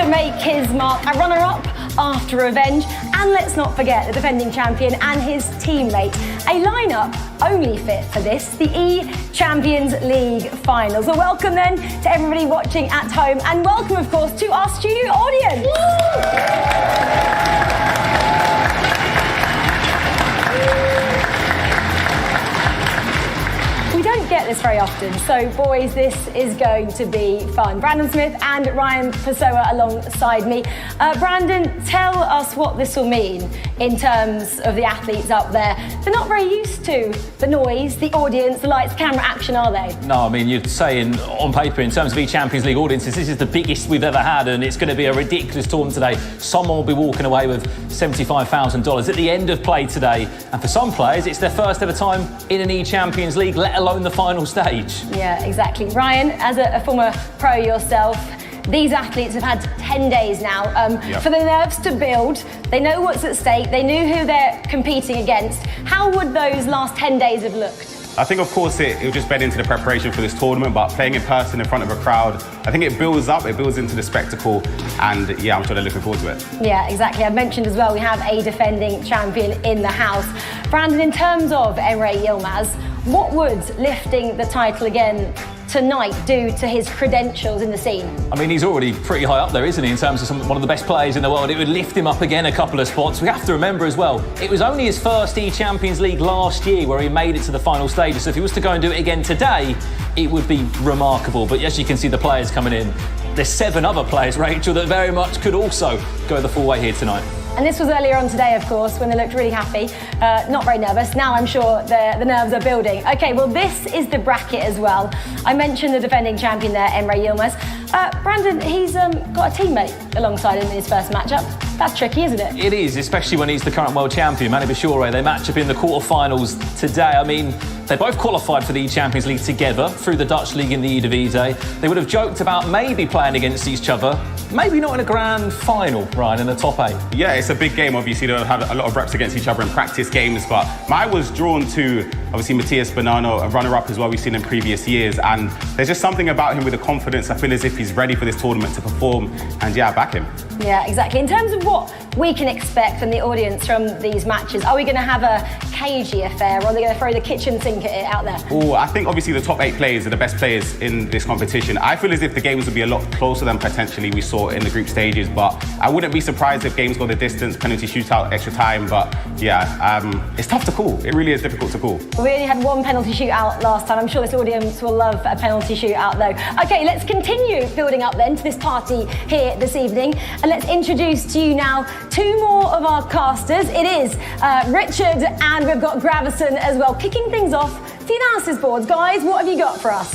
to make his mark, a runner-up after revenge, and let's not forget the defending champion and his teammate. A lineup only fit for this, the eChampions League finals. So welcome then to everybody watching at home, and welcome of course to our studio audience. We don't get this very often, so boys, this is going to be fun. Brandon Smith and Ryan Pessoa alongside me. Brandon, tell us what this will mean in terms of the athletes up there. They're not very used to the noise, the audience, the lights, camera action, are they? No, I mean, you're saying on paper, in terms of eChampions League audiences, this is the biggest we've ever had, and it's going to be a ridiculous tournament today. Someone will be walking away with $75,000 at the end of play today, and for some players, it's their first ever time in an eChampions League, let alone the final stage. Yeah, exactly. Ryan, as a former pro yourself, these athletes have had 10 days now for the nerves to build. They know what's at stake. They knew who they're competing against. How would those last 10 days have looked? I think, of course, it just bed into the preparation for this tournament, but playing in person in front of a crowd, I think it builds up, it builds into the spectacle, and yeah, I'm sure they're looking forward to it. Yeah, exactly. I mentioned as well, we have a defending champion in the house. Brandon, in terms of Emre Yilmaz, what would lifting the title again tonight do to his credentials in the scene? I mean, he's already pretty high up there, isn't he, in terms of one of the best players in the world. It would lift him up again a couple of spots. We have to remember as well, it was only his first eChampions League last year where he made it to the final stages. So if he was to go and do it again today, it would be remarkable. But yes, you can see the players coming in. There's 7 other players, Rachel, that very much could also go the full way here tonight. And this was earlier on today, of course, when they looked really happy, not very nervous. Now I'm sure the nerves are building. Okay, well, this is the bracket as well. I mentioned the defending champion there, Emre Yilmaz. Brandon, he's got a teammate alongside him in his first matchup. That's tricky, isn't it? It is, especially when he's the current world champion, Mani Bashore. They match up in the quarterfinals today. I mean, they both qualified for the eChampions League together through the Dutch league in the Eredivisie. They would have joked about maybe playing against each other, maybe not in a grand final, Ryan, in the top 8. Yeah, it's a big game. Obviously, they'll have a lot of reps against each other in practice games, but I was drawn to, obviously, Matthias Bonanno, a runner-up as well we've seen in previous years, and there's just something about him with the confidence. I feel as if he's ready for this tournament to perform, and yeah, I back him. Yeah, exactly. In terms of what we can expect from the audience from these matches, are we going to have a cagey affair, or are they going to throw the kitchen sink at it out there? Oh, I think obviously the top 8 players are the best players in this competition. I feel as if the games would be a lot closer than potentially we saw in the group stages, but I wouldn't be surprised if games go the distance, penalty shootout, extra time, but yeah, it's tough to call. It really is difficult to call. We only had 1 penalty shootout last time. I'm sure this audience will love a penalty shootout though. Okay, let's continue building up then to this party here this evening, and let's introduce to you now 2 more of our casters. It is Richard, and we've got Gravison as well. Kicking things off, the analysis boards. Guys, what have you got for us?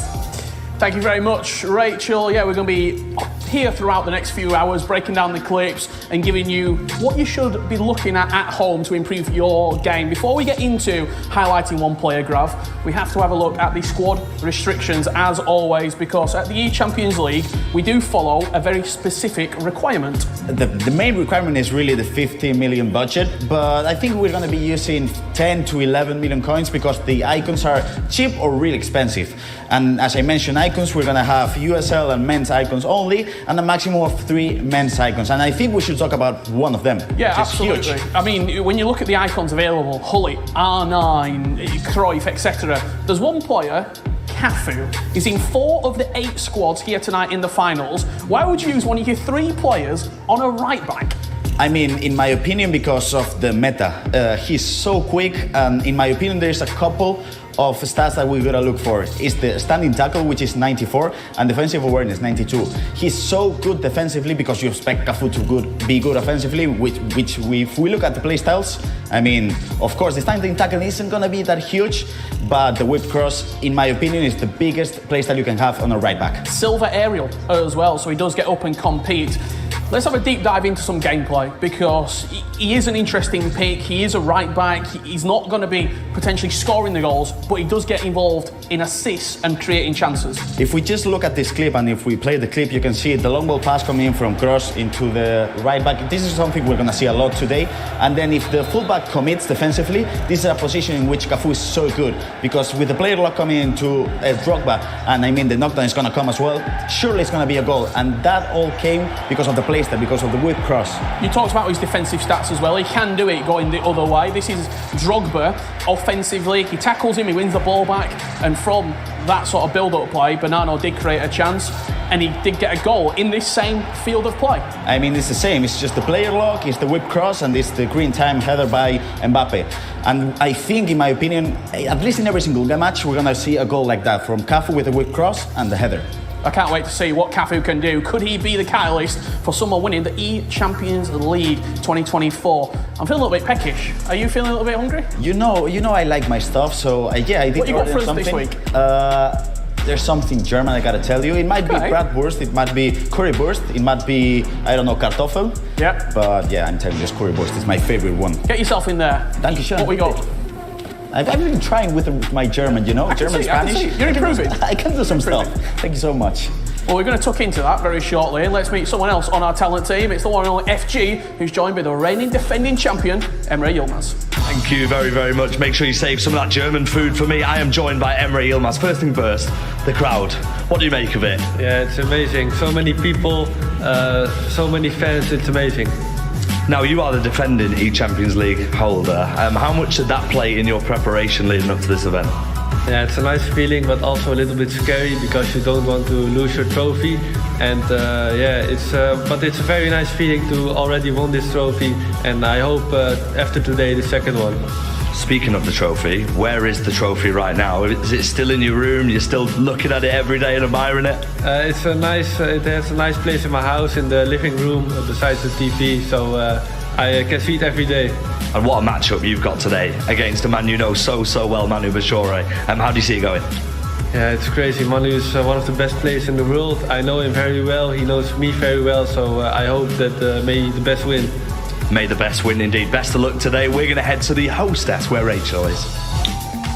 Thank you very much, Rachel. Yeah, we're going to be here throughout the next few hours, breaking down the clips and giving you what you should be looking at home to improve your game. Before we get into highlighting one player, Grav, we have to have a look at the squad restrictions as always, because at the eChampions League, we do follow a very specific requirement. The main requirement is really the 50 million budget, but I think we're going to be using 10 to 11 million coins because the icons are cheap or really expensive. And as I mentioned, icons, we're going to have USL and men's icons only, and a maximum of 3 men's icons. And I think we should talk about one of them. Yeah, absolutely. Huge. I mean, when you look at the icons available, Hullet, R9, Cruyff, etc., there's one player, Cafu, is in 4 of the 8 squads here tonight in the finals. Why would you use one of your 3 players on a right back? I mean, in my opinion, because of the meta. He's so quick, and in my opinion, there's a couple of stats that we gotta look for. Is the standing tackle, which is 94, and defensive awareness, 92. He's so good defensively because you expect Cafu to be good offensively, which if we look at the play styles, I mean, of course, the standing tackle isn't gonna be that huge, but the whip cross, in my opinion, is the biggest play style you can have on a right back. Silver aerial as well, so he does get up and compete. Let's have a deep dive into some gameplay, because he is an interesting pick. He is a right back. He's not going to be potentially scoring the goals, but he does get involved in assists and creating chances. If we just look at this clip, and if we play the clip, you can see the long ball pass coming in from cross into the right back. This is something we're going to see a lot today. And then if the fullback commits defensively, this is a position in which Cafu is so good, because with the player lock coming into Drogba, and I mean the knockdown is going to come as well, surely it's going to be a goal. And that all came because of the play place that because of the whip cross. You talked about his defensive stats as well. He can do it going the other way. This is Drogba offensively. He tackles him, he wins the ball back, and from that sort of build-up play, Bonanno did create a chance, and he did get a goal in this same field of play. I mean, it's the same. It's just the player lock, it's the whip cross, and it's the green time header by Mbappe. And I think, in my opinion, at least in every single match, we're going to see a goal like that from Cafu with the whip cross and the header. I can't wait to see what Cafu can do. Could he be the catalyst for someone winning the eChampions League 2024? I'm feeling a little bit peckish. Are you feeling a little bit hungry? You know I like my stuff, so I did. What you got for us something. this week? There's something German, I gotta tell you. It might be bratwurst, it might be currywurst, it might be, I don't know, Kartoffel. Yeah. But yeah, I'm telling you, just currywurst is my favorite one. Get yourself in there. Thank you, Sean. What we got? I've been trying with my German, German, Spanish. You're improving. I can do some stuff. Thank you so much. Well, we're going to tuck into that very shortly, and let's meet someone else on our talent team. It's the one and only FG, who's joined by the reigning defending champion, Emre Yilmaz. Thank you very, very much. Make sure you save some of that German food for me. I am joined by Emre Yilmaz. First thing first, the crowd. What do you make of it? Yeah, it's amazing. So many people, so many fans, it's amazing. Now, you are the defending eChampions League holder. How much did that play in your preparation leading up to this event? Yeah, it's a nice feeling, but also a little bit scary because you don't want to lose your trophy. And but it's a very nice feeling to already won this trophy. And I hope after today, the second one. Speaking of the trophy, where is the trophy right now? Is it still in your room? You're still looking at it every day and admiring it? It has a nice place in my house, in the living room, besides the TV. So I can see it every day. And what a matchup you've got today against a man you know so well, Manu Bashore. How do you see it going? Yeah, it's crazy. Manu is one of the best players in the world. I know him very well. He knows me very well. So I hope that may the best win. May the best win indeed. Best of luck today. We're going to head to the hostess where Rachel is.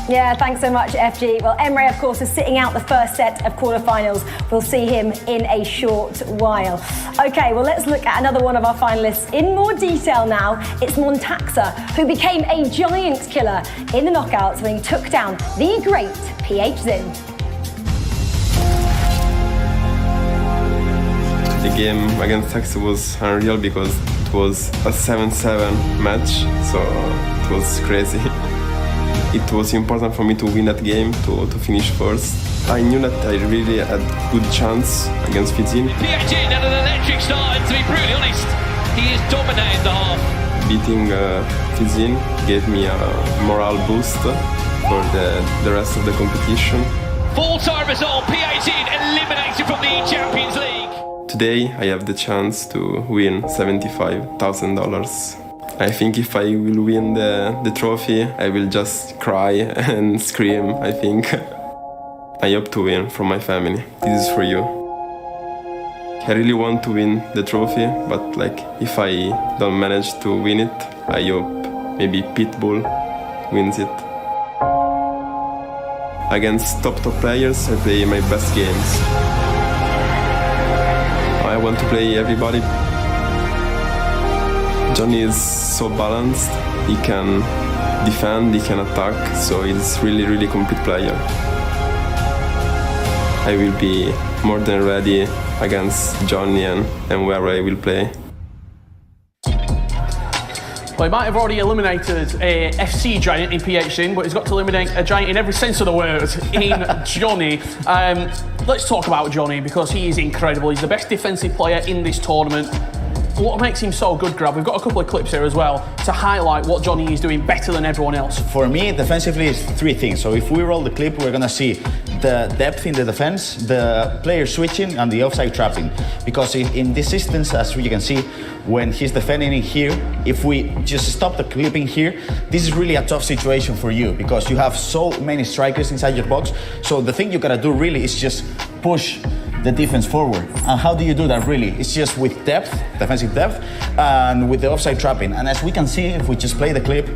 Yeah, thanks so much, FG. Well, Emre, of course, is sitting out the first set of quarterfinals. We'll see him in a short while. Okay, well, let's look at another one of our finalists in more detail now. It's Montaxa, who became a giant killer in the knockouts when he took down the great PH Zin. The game against Taxa was unreal because it was a 7-7 match, so it was crazy. It was important for me to win that game, to finish first. I knew that I really had good chance against Fizin. PH had an electric start, and to be brutally honest, he has dominated the half. Beating Fizin gave me a morale boost for the rest of the competition. Full-time result, PH eliminated from the eChampions League. Today I have the chance to win $75,000. I think if I will win the trophy, I will just cry and scream, I think. I hope to win from my family. This is for you. I really want to win the trophy, but if I don't manage to win it, I hope maybe Pitbull wins it. Against top players, I play my best games. I want to play everybody. Johnny is so balanced, he can defend, he can attack, so he's really complete player. I will be more than ready against Johnny and where I will play. Well, he might have already eliminated a FC giant in PH, but he's got to eliminate a giant in every sense of the word in Johnny. Let's talk about Johnny because he is incredible. He's the best defensive player in this tournament. What makes him so good, Grab? We've got a couple of clips here as well to highlight what Johnny is doing better than everyone else. For me, defensively, it's three things. So if we roll the clip, we're going to see the depth in the defense, the player switching, and the offside trapping. Because in this instance, as you can see, when he's defending in here, if we just stop the clipping here, this is really a tough situation for you because you have so many strikers inside your box. So the thing you got to do really is just push the defense forward. And how do you do that really? It's just with depth, defensive depth, and with the offside trapping. And as we can see, if we just play the clip,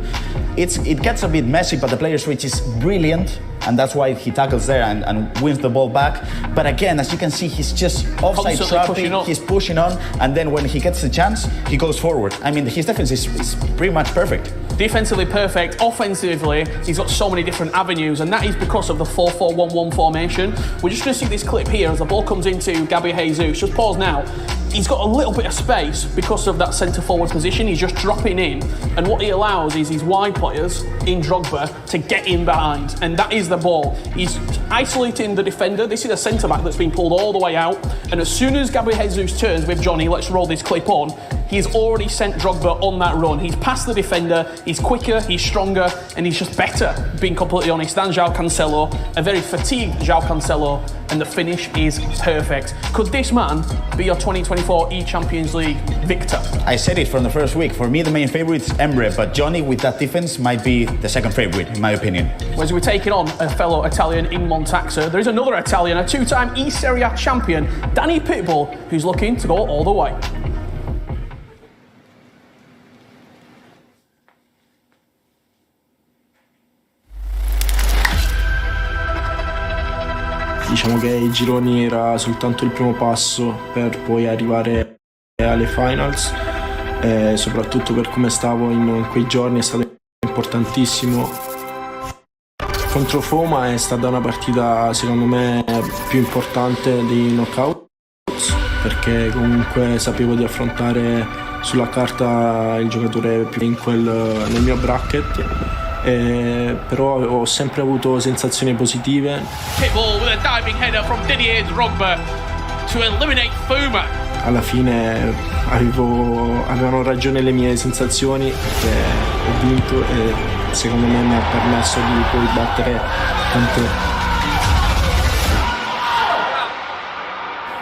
it gets a bit messy, but the player switch is brilliant, and that's why he tackles there and wins the ball back. But again, as you can see, he's just offside trapping, he's pushing on, and then when he gets the chance, he goes forward. I mean, his defense is pretty much perfect. defensively perfect, offensively he's got so many different avenues, and that is because of the 4-4-1-1 formation. We're just going to see this clip here as the ball comes into Gabby Jesus. Just pause now. He's got a little bit of space because of that centre forward position. He's just dropping in, and what he allows is his wide players in Drogba to get in behind, and that is the ball. He's isolating the defender. This is a centre back that's been pulled all the way out, and as soon as Gabby Jesus turns with Johnny, let's roll this clip on, he's already sent Drogba on that run. He's past the defender, he's quicker, he's stronger, and he's just better, being completely honest, than João Cancelo, a very fatigued João Cancelo, and the finish is perfect. Could this man be your 2024 eChampions League victor? I said it from the first week. For me, the main favourite is Emre, but Johnny with that defence might be the second favourite, in my opinion. As we're taking on a fellow Italian in Montaxa, there is another Italian, a two-time E-Serie A champion, Danny Pitbull, who's looking to go all the way. Diciamo che i gironi era soltanto il primo passo per poi arrivare alle finals, e soprattutto per come stavo in quei giorni è stato importantissimo. Contro Foma è stata una partita secondo me più importante dei knockout, perché comunque sapevo di affrontare sulla carta il giocatore più nel mio bracket. Però ho sempre avuto sensazioni positive. Pitbull with a diving header from Didier Drogba to eliminate Fuma. Alla fine avevano ragione le mie sensazioni, perché ho vinto e secondo me mi ha permesso di poi battere Kanté.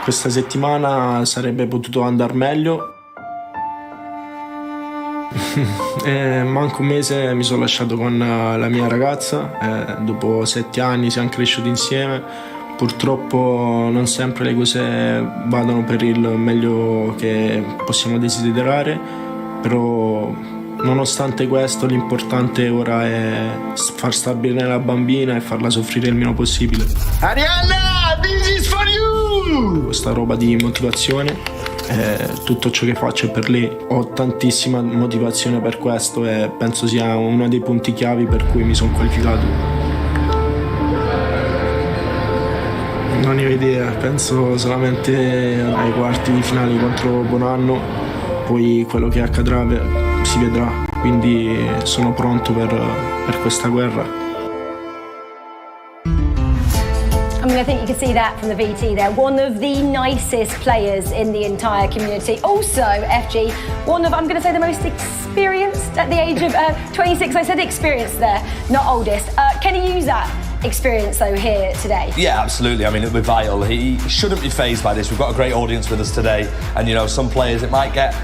Questa settimana sarebbe potuto andare meglio. Manco un mese mi sono lasciato con la mia ragazza, dopo 7 anni siamo cresciuti insieme. Purtroppo non sempre le cose vadano per il meglio che possiamo desiderare, però nonostante questo l'importante ora è far star bene la bambina e farla soffrire il meno possibile. Arianna, this is for you! Questa roba di motivazione, tutto ciò che faccio è per lei. Ho tantissima motivazione per questo e penso sia uno dei punti chiavi per cui mi sono qualificato. Non ne ho idea, penso solamente ai quarti di finale contro Bonanno, poi quello che accadrà si vedrà, quindi sono pronto per questa guerra. I mean, I think you can see that from the VT there. One of the nicest players in the entire community. Also, FG, one of, I'm going to say, the most experienced at the age of 26. I said experienced there, not oldest. Can he use that experience, though, here today? Yeah, absolutely. I mean, it'll be vital. He shouldn't be fazed by this. We've got a great audience with us today. And, you know, some players, it might get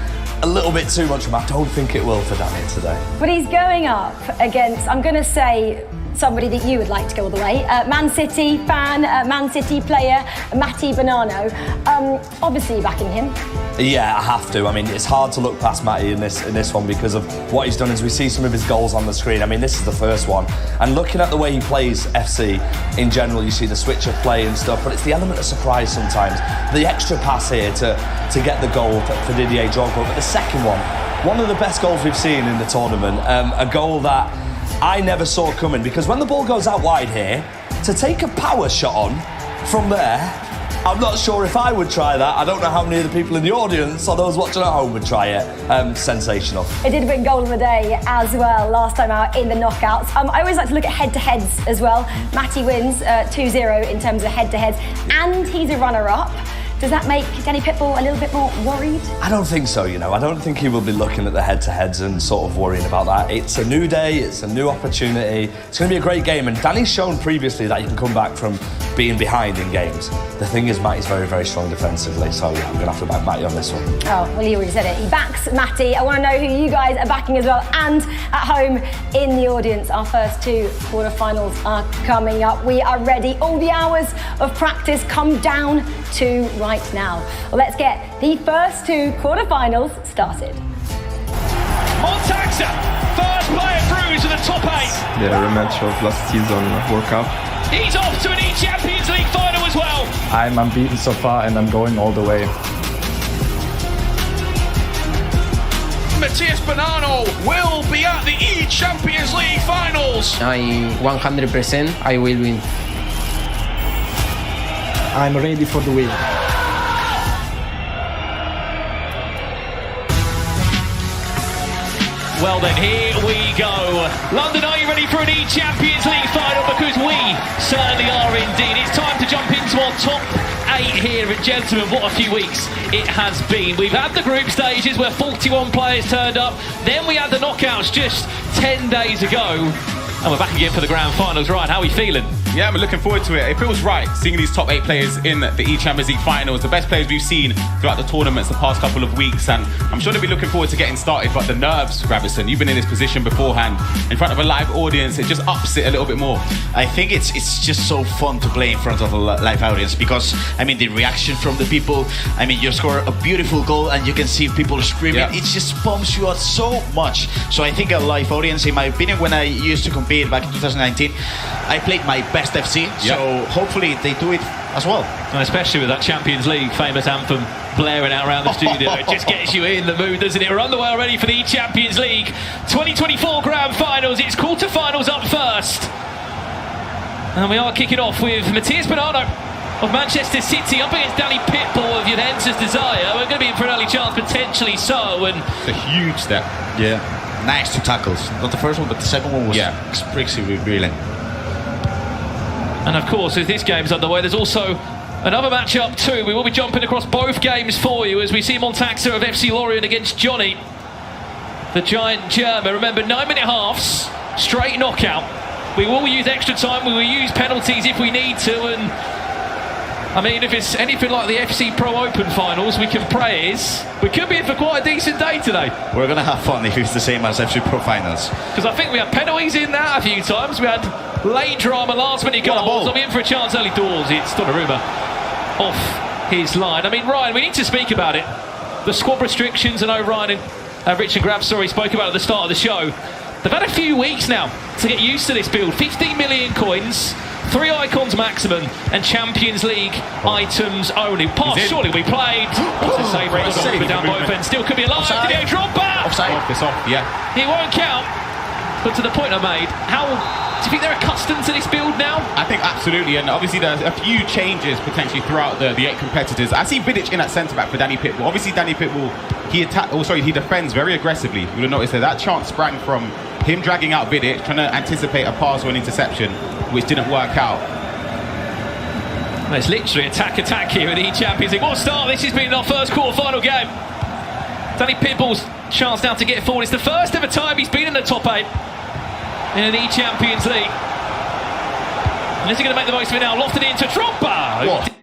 a little bit too much. I don't think it will for Danny today. But he's going up against, I'm going to say, somebody that you would like to go all the way. Man City fan, Man City player, Matty Bonanno. Obviously you're backing him. Yeah, I have to. I mean, it's hard to look past Matty in this one because of what he's done. As we see some of his goals on the screen, I mean, this is the first one. And looking at the way he plays FC in general, you see the switch of play and stuff, but it's the element of surprise sometimes. The extra pass here to get the goal for Didier Drogba. But the second one of the best goals we've seen in the tournament. A goal that I never saw coming, because when the ball goes out wide here, to take a power shot on from there, I'm not sure if I would try that. I don't know how many of the people in the audience or those watching at home would try it. Sensational. It did win goal of the day as well last time out in the knockouts. I always like to look at head-to-heads as well. Matty wins 2-0 in terms of head-to-heads, and he's a runner-up. Does that make Danny Pitbull a little bit more worried? I don't think so, you know. I don't think he will be looking at the head-to-heads and sort of worrying about that. It's a new day, it's a new opportunity. It's going to be a great game, and Danny's shown previously that he can come back from being behind in games. The thing is, Matty's very, very strong defensively, so yeah, I'm going to have to back Matty on this one. Oh, well, he already said it. He backs Matty. I want to know who you guys are backing as well, and at home in the audience. Our first 2 quarterfinals are coming up. We are ready. All the hours of practice come down to right now. Well, let's get the first 2 quarterfinals started. Montaxa, first player through to the top 8. The rematch of last season World Cup. He's off to an eChampions League final as well. I'm unbeaten so far and I'm going all the way. Matías Bonanno will be at the eChampions League finals. 100% I will win. I'm ready for the win. Well then, here we go. London, are you ready for an eChampions League final? Because we certainly are indeed. It's time to jump into our top 8 here. And gentlemen, what a few weeks it has been. We've had the group stages where 41 players turned up. Then we had the knockouts just 10 days ago. And we're back again for the grand finals. Ryan, how are we feeling? Yeah, I'm looking forward to it. It feels right seeing these top 8 players in the eChampions League finals. The best players we've seen throughout the tournaments the past couple of weeks, and I'm sure they'll be looking forward to getting started. But the nerves, Gravison, you've been in this position beforehand in front of a live audience. It just ups it a little bit more. I think it's just so fun to play in front of a live audience because, I mean, the reaction from the people, I mean, you score a beautiful goal and you can see people screaming. Yeah. It just pumps you out so much. So I think a live audience, in my opinion, when I used to compete back in 2019, I played my best FC, so hopefully they do it as well. And especially with that Champions League famous anthem blaring out around the studio, it just gets you in the mood, doesn't it? We're underway already for the Champions League 2024 Grand Finals. It's quarter-finals up first. And we are kicking off with Matías Bonanno of Manchester City up against Danny Pitbull of Juventus Desire. We're going to be in for an early chance, potentially so. And it's a huge step. Yeah. Nice 2 tackles. Not the first one, but the second one was pretty brilliant. And of course, as this game's underway, there's also another match-up too. We will be jumping across both games for you as we see Montaxa of FC Lorient against Johnny, the giant German. Remember, 9-minute halves, straight knockout. We will use extra time, we will use penalties if we need to, and I mean, if it's anything like the FC Pro Open finals, we can praise. We could be in for quite a decent day today. We're going to have fun if it's the same as FC Pro finals. Because I think we had penalties in that a few times. We had late drama, last-minute goals. I'll be in for a chance early doors. It's Donnarumma off his line. I mean, Ryan, we need to speak about it. The squad restrictions, I know Ryan and Richard Grab, spoke about it at the start of the show. They've had a few weeks now to get used to this build. 15 million coins, 3 icons maximum, and Champions League items only. Pass surely will be played. What's a save? Right, save down both ends. Still could be alive. Didier Drogba! Offside. It's off, yeah. It won't count. But to the point I made, how do you think they're accustomed to this build now? I think absolutely, and obviously there's a few changes potentially throughout the 8 competitors. I see Vidic in at centre-back for Danny Pitbull. Obviously Danny Pitbull, he defends very aggressively. You'll have noticed that chance sprang from him dragging out Vidic, trying to anticipate a pass or an interception, which didn't work out. Well, it's literally attack here in the eChampions League. What a start this has been in our first quarter-final game. Danny Pitbull's chance now to get forward. It's the first ever time he's been in the top 8 in the eChampions League. And is he going to make the most of it now? Lofted into Drogba. What?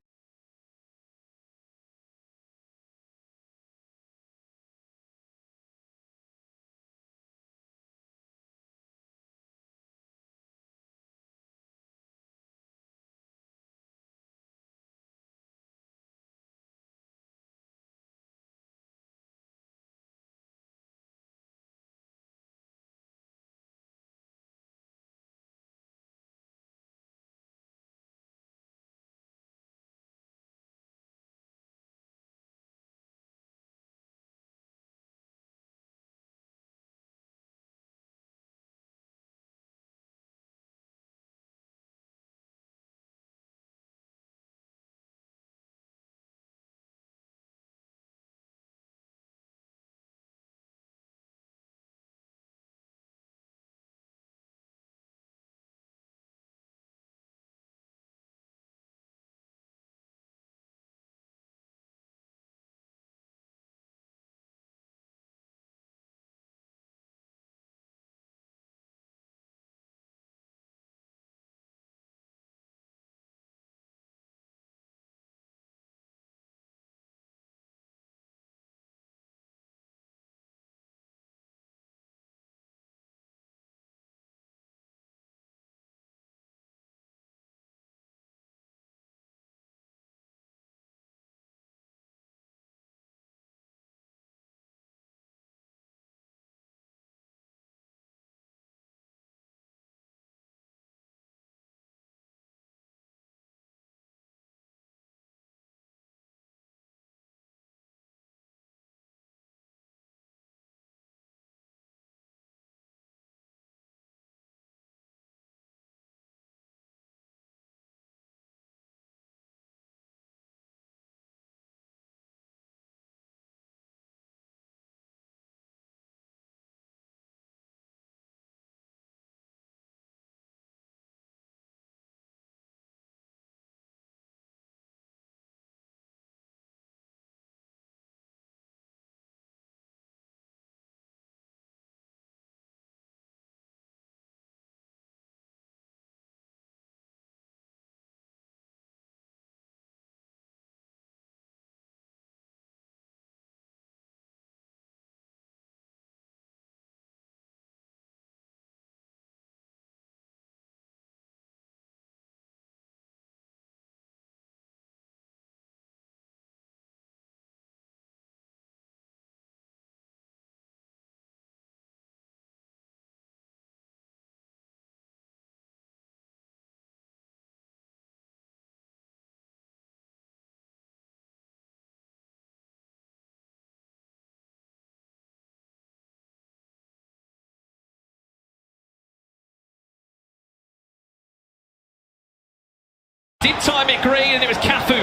did time it green, and it was Cafu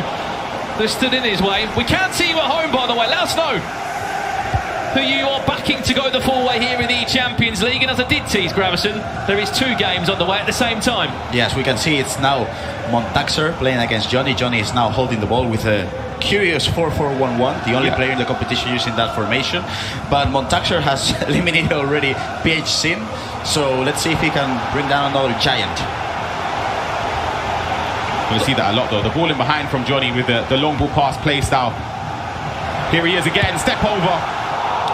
that stood in his way. We can't see you at home, by the way. Let us know who you are backing to go the full way here in the Champions League. And as I did tease, Gravison, there is 2 games on the way at the same time. Yes, we can see it's now Montaxer playing against Johnny. Johnny is now holding the ball with a curious 4-4-1-1, the only player in the competition using that formation. But Montaxer has eliminated already PH Sin, so let's see if he can bring down another giant. We'll see that a lot though. The ball in behind from Johnny with the long ball pass play style. Here he is again, step over.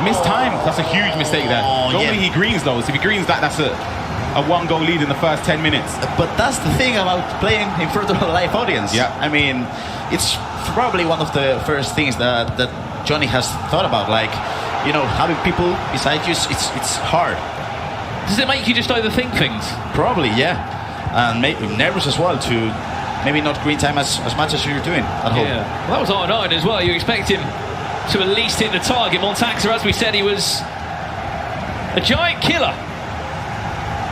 Missed time. That's a huge mistake there. Normally he greens those. If he greens that, that's a 1-goal lead in the first 10 minutes. But that's the thing about playing in front of a live audience. Yeah. I mean, it's probably one of the first things that Johnny has thought about. Like, you know, having people beside you, it's hard. Does it make you just overthink things? Probably, yeah. And maybe nervous as well to maybe not green time as much as you're doing at home. Yeah. Well, that was R9 as well. You expect him to at least hit the target. Montaxer, as we said, he was a giant killer,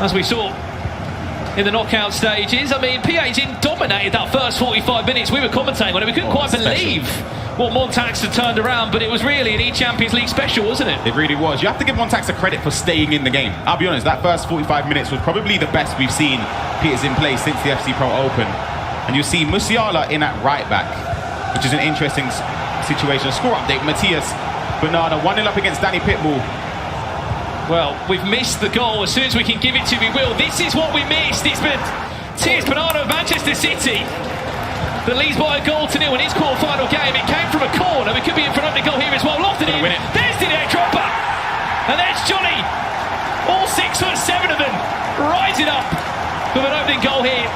as we saw in the knockout stages. I mean, PH dominated that first 45 minutes. We were commentating on it. We couldn't quite believe what Montaxer turned around, but it was really an eChampions League special, wasn't it? It really was. You have to give Montaxer credit for staying in the game. I'll be honest, that first 45 minutes was probably the best we've seen Peters in play since the FC Pro Open. And you see Musiala in at right back, which is an interesting situation. Score update, Matthias Banana 1-0 up against Danny Pitbull. Well, we've missed the goal. As soon as we can give it to, we will. This is what we missed. It's been Matthias Banana of Manchester City that leads by a goal to 0 in his quarter-final game. It came from a corner. We could be in front of the goal here as well. Lofted in. There's Didier Drogba. And there's Johnny. All 6'7" of them rising up with an opening goal here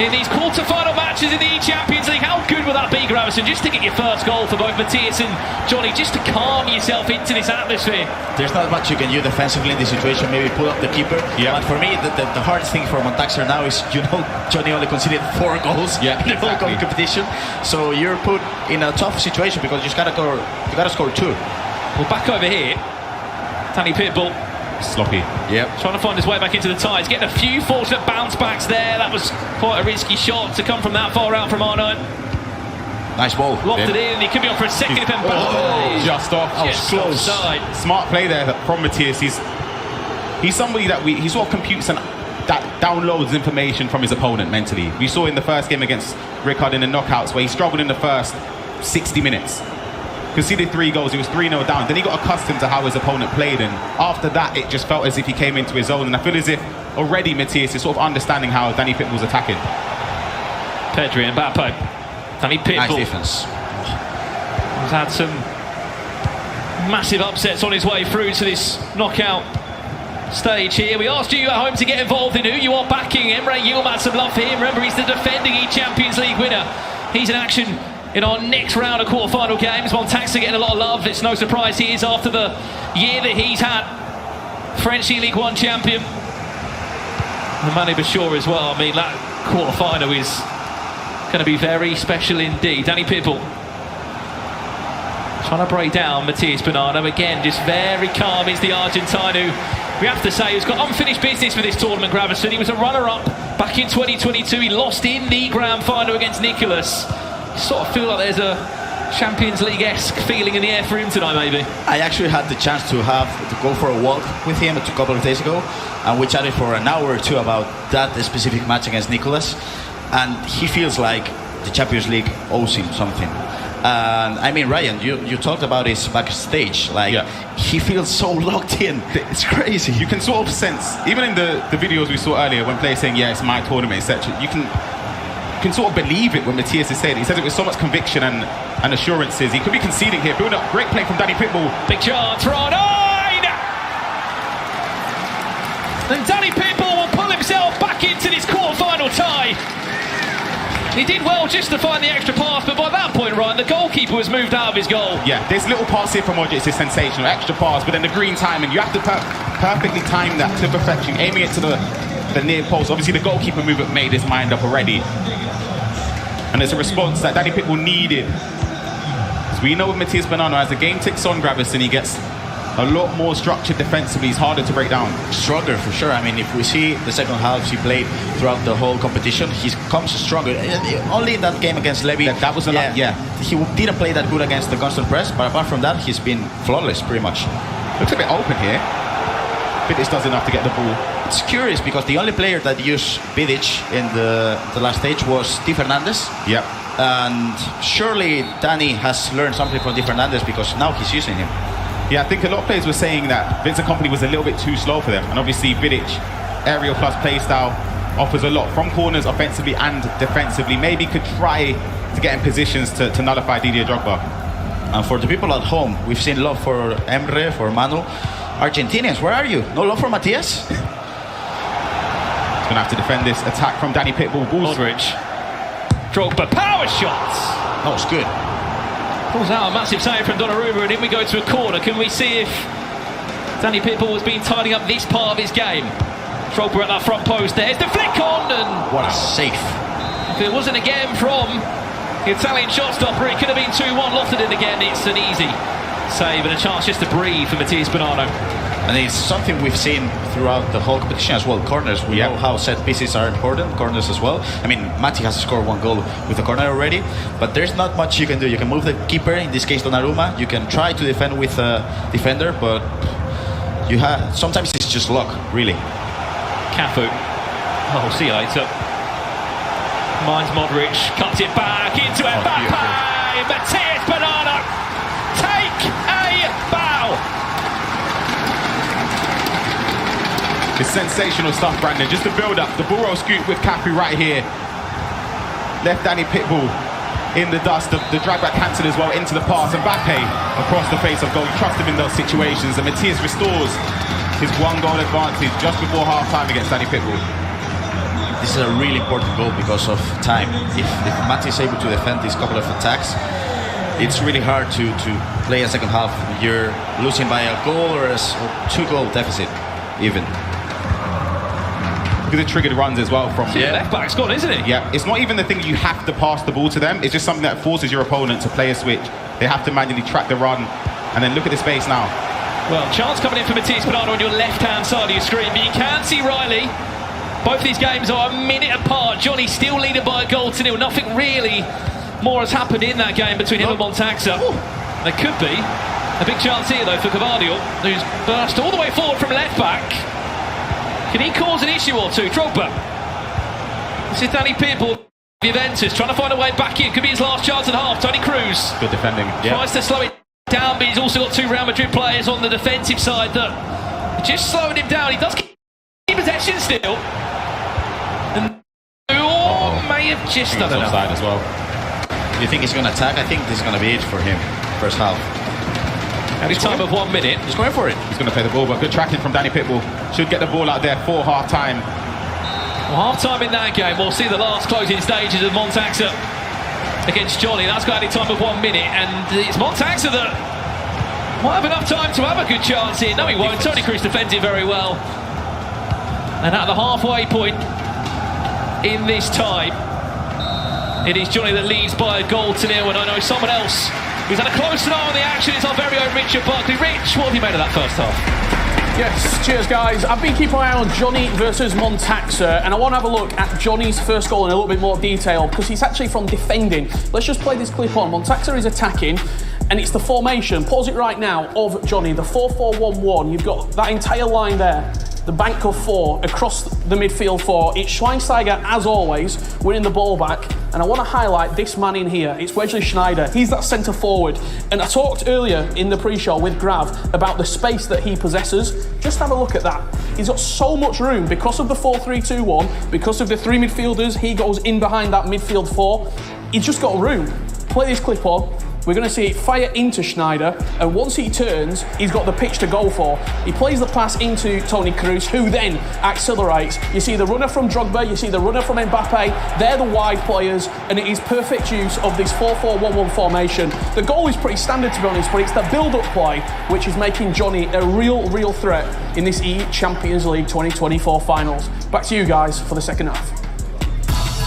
in these quarter-final matches in the eChampions League. How good would that be, Gravison, just to get your first goal for both Matthias and Johnny, just to calm yourself into this atmosphere? There's not much you can do defensively in this situation, maybe pull up the keeper. Yeah. But for me, the hardest thing for Montaxer now is, you know, Johnny only conceded 4 goals in the whole competition. So you're put in a tough situation because you gotta score 2. Well, back over here, Danny Pitbull. Sloppy. Yep. Trying to find his way back into the ties. Getting a few fortunate bounce backs there. That was quite a risky shot to come from that far out from R9. Nice ball. Lofted in. He could be on for a second if just off. Just close. Offside. Smart play there from Matthias. He's somebody that he sort of computes and that downloads information from his opponent mentally. We saw in the first game against Rickard in the knockouts where he struggled in the first 60 minutes. Conceded 3 goals, he was 3-0 down. Then he got accustomed to how his opponent played, and after that it just felt as if he came into his own. And I feel as if already Matthias is sort of understanding how Danny Pitbull's attacking. Pedri and Mbappe. Danny Pitbull. Nice defense. He's had some massive upsets on his way through to this knockout stage here. We asked you at home to get involved in who you are backing. Emre Yilmaz, some love for him. Remember, he's the defending eChampions League winner. He's in action in our next round of quarter-final games. Montaxer getting a lot of love. It's no surprise he is after the year that he's had. French League 1 champion. And Mane Bashir as well. I mean, that quarter-final is going to be very special indeed. Danny Pitbull trying to break down Matthias Banana. Again, just very calm is the Argentine who, we have to say, has got unfinished business for this tournament, Gravison. He was a runner-up back in 2022. He lost in the grand final against Nicholas. Sort of feel like there's a Champions League-esque feeling in the air for him tonight, maybe. I actually had the chance to go for a walk with him a couple of days ago, and we chatted for an hour or 2 about that specific match against Nicholas, and he feels like the Champions League owes him something. And I mean, Ryan, you talked about his backstage, like he feels so locked in. It's crazy. You can sort of sense, even in the videos we saw earlier when players saying, yeah, it's my tournament, etc. You can sort of believe it when Matthias is saying it. He says it with so much conviction and assurances. He could be conceding here. Build up, great play from Danny Pitbull. Big chance, R9! And Danny Pitbull will pull himself back into this quarter-final tie. He did well just to find the extra pass, but by that point, Ryan, the goalkeeper was moved out of his goal. Yeah, this little pass here from Modric is sensational. Extra pass, but then the green timing. You have to perfectly time that to perfection, aiming it to the near post. Obviously, the goalkeeper movement made his mind up already. And it's a response that Danny Pitbull needed. So we know with Matthias Banana, as the game ticks on, Gravison, he gets a lot more structured defensively. He's harder to break down. Stronger for sure. I mean, if we see the second half he played throughout the whole competition, he comes stronger. Only in that game against Levy, that was a lot. Yeah, he didn't play that good against the constant press, but apart from that, he's been flawless pretty much. Looks a bit open here. Vidic does enough to get the ball. It's curious because the only player that used Vidic in the last stage was Di Fernandez. Yep. And surely Danny has learned something from Di Fernandez because now he's using him. Yeah, I think a lot of players were saying that Vincent Kompany was a little bit too slow for them. And obviously Vidic, aerial plus play style, offers a lot from corners offensively and defensively. Maybe could try to get in positions to nullify Didier Drogba. And for the people at home, we've seen love for Emre, for Manu. Argentinians, where are you? No love for Matias? He's going to have to defend this attack from Danny Pitbull. Modric. Drogba, power shots! That was good. Pulls out a massive save from Donnarumma, and in we go to a corner. Can we see if Danny Pitbull has been tidying up this part of his game? Drogba at that front post, there's the flick on, and what a save. If it wasn't again from the Italian shot stopper, it could have been 2-1, lofted it again. It's an easy save and a chance just to breathe for Matias Bonanno. And it's something we've seen throughout the whole competition as well. Corners, we know how set pieces are important, corners as well. I mean, Mati has scored 1 goal with the corner already, but there's not much you can do. You can move the keeper, in this case Donnarumma. You can try to defend with a defender, but sometimes it's just luck, really. Cafu. Oh, see you later. Minds Modric, cuts it back into Mbappe. Matias Bonanno, take a bow. It's sensational stuff, Brandon. Just the build-up, the Burrow scoop with Cafu right here. Left Danny Pitbull in the dust. The drag back cancelled as well into the pass. And Mbappe across the face of goal. You trust him in those situations. And Matias restores his 1 goal advantage just before half-time against Danny Pitbull. This is a really important goal because of time. If Mati is able to defend these couple of attacks, it's really hard to play a second half. You're losing by a goal or a 2-goal deficit, even. Look at the triggered runs as well from left back's gone, isn't it? Yeah, it's not even the thing you have to pass the ball to them. It's just something that forces your opponent to play a switch. They have to manually track the run, and then look at the space now. Well, chance coming in for Matias Bonanno on your left-hand side of your screen, but you can see Riley. Both these games are a minute apart. Johnny still leading by a 1-0. Nothing really more has happened in that game between him and Montaxa. There could be a big chance here, though, for Cavadio, who's burst all the way forward from left back. Can he cause an issue or two? Drogba. This is Danny Pitbull, Juventus, trying to find a way back in. Could be his last chance at half. Tony Cruz. Good defending. Tries to slow it down, but he's also got 2 Real Madrid players on the defensive side that are just slowing him down. He does keep possession still. And may have just done enough. Offside as well. Do you think he's going to attack? I think this is going to be it for him, first half. At a time of 1 minute. He's going for it. He's going to play the ball, but good tracking from Danny Pitbull. Should get the ball out there for half-time. Well, half-time in that game, we'll see the last closing stages of Montaxa against Johnny. That's got a time of 1 minute, and it's Montaxa that might have enough time to have a good chance here. No, he won't. Tony Cruz defends it very well. And at the halfway point in this tie, it is Johnny that leads by a 1-0, and I know someone else who's had a close eye on the action. It's our very own Richard Buckley. Rich, what have you made of that first half? Yes, cheers guys. I've been keeping an eye on Johnny versus Montaxa, and I want to have a look at Johnny's first goal in a little bit more detail because he's actually from defending. Let's just play this clip on. Montaxa is attacking, and it's the formation, pause it right now, of Johnny, the 4-4-1-1. You've got that entire line there, the bank of 4 across the midfield 4. It's Schweinsteiger, as always, winning the ball back. And I want to highlight this man in here. It's Wesley Sneijder. He's that centre forward. And I talked earlier in the pre-show with Grav about the space that he possesses. Just have a look at that. He's got so much room because of the 4-3-2-1, because of the 3 midfielders. He goes in behind that midfield 4. He's just got room. Play this clip on. We're going to see it fire into Sneijder, and once he turns, he's got the pitch to go for. He plays the pass into Tony Cruz, who then accelerates. You see the runner from Drogba, you see the runner from Mbappe. They're the wide players, and it is perfect use of this 4-4-1-1 formation. The goal is pretty standard, to be honest, but it's the build-up play which is making Johnny a real threat in this eChampions League 2024 finals. Back to you guys for the second half.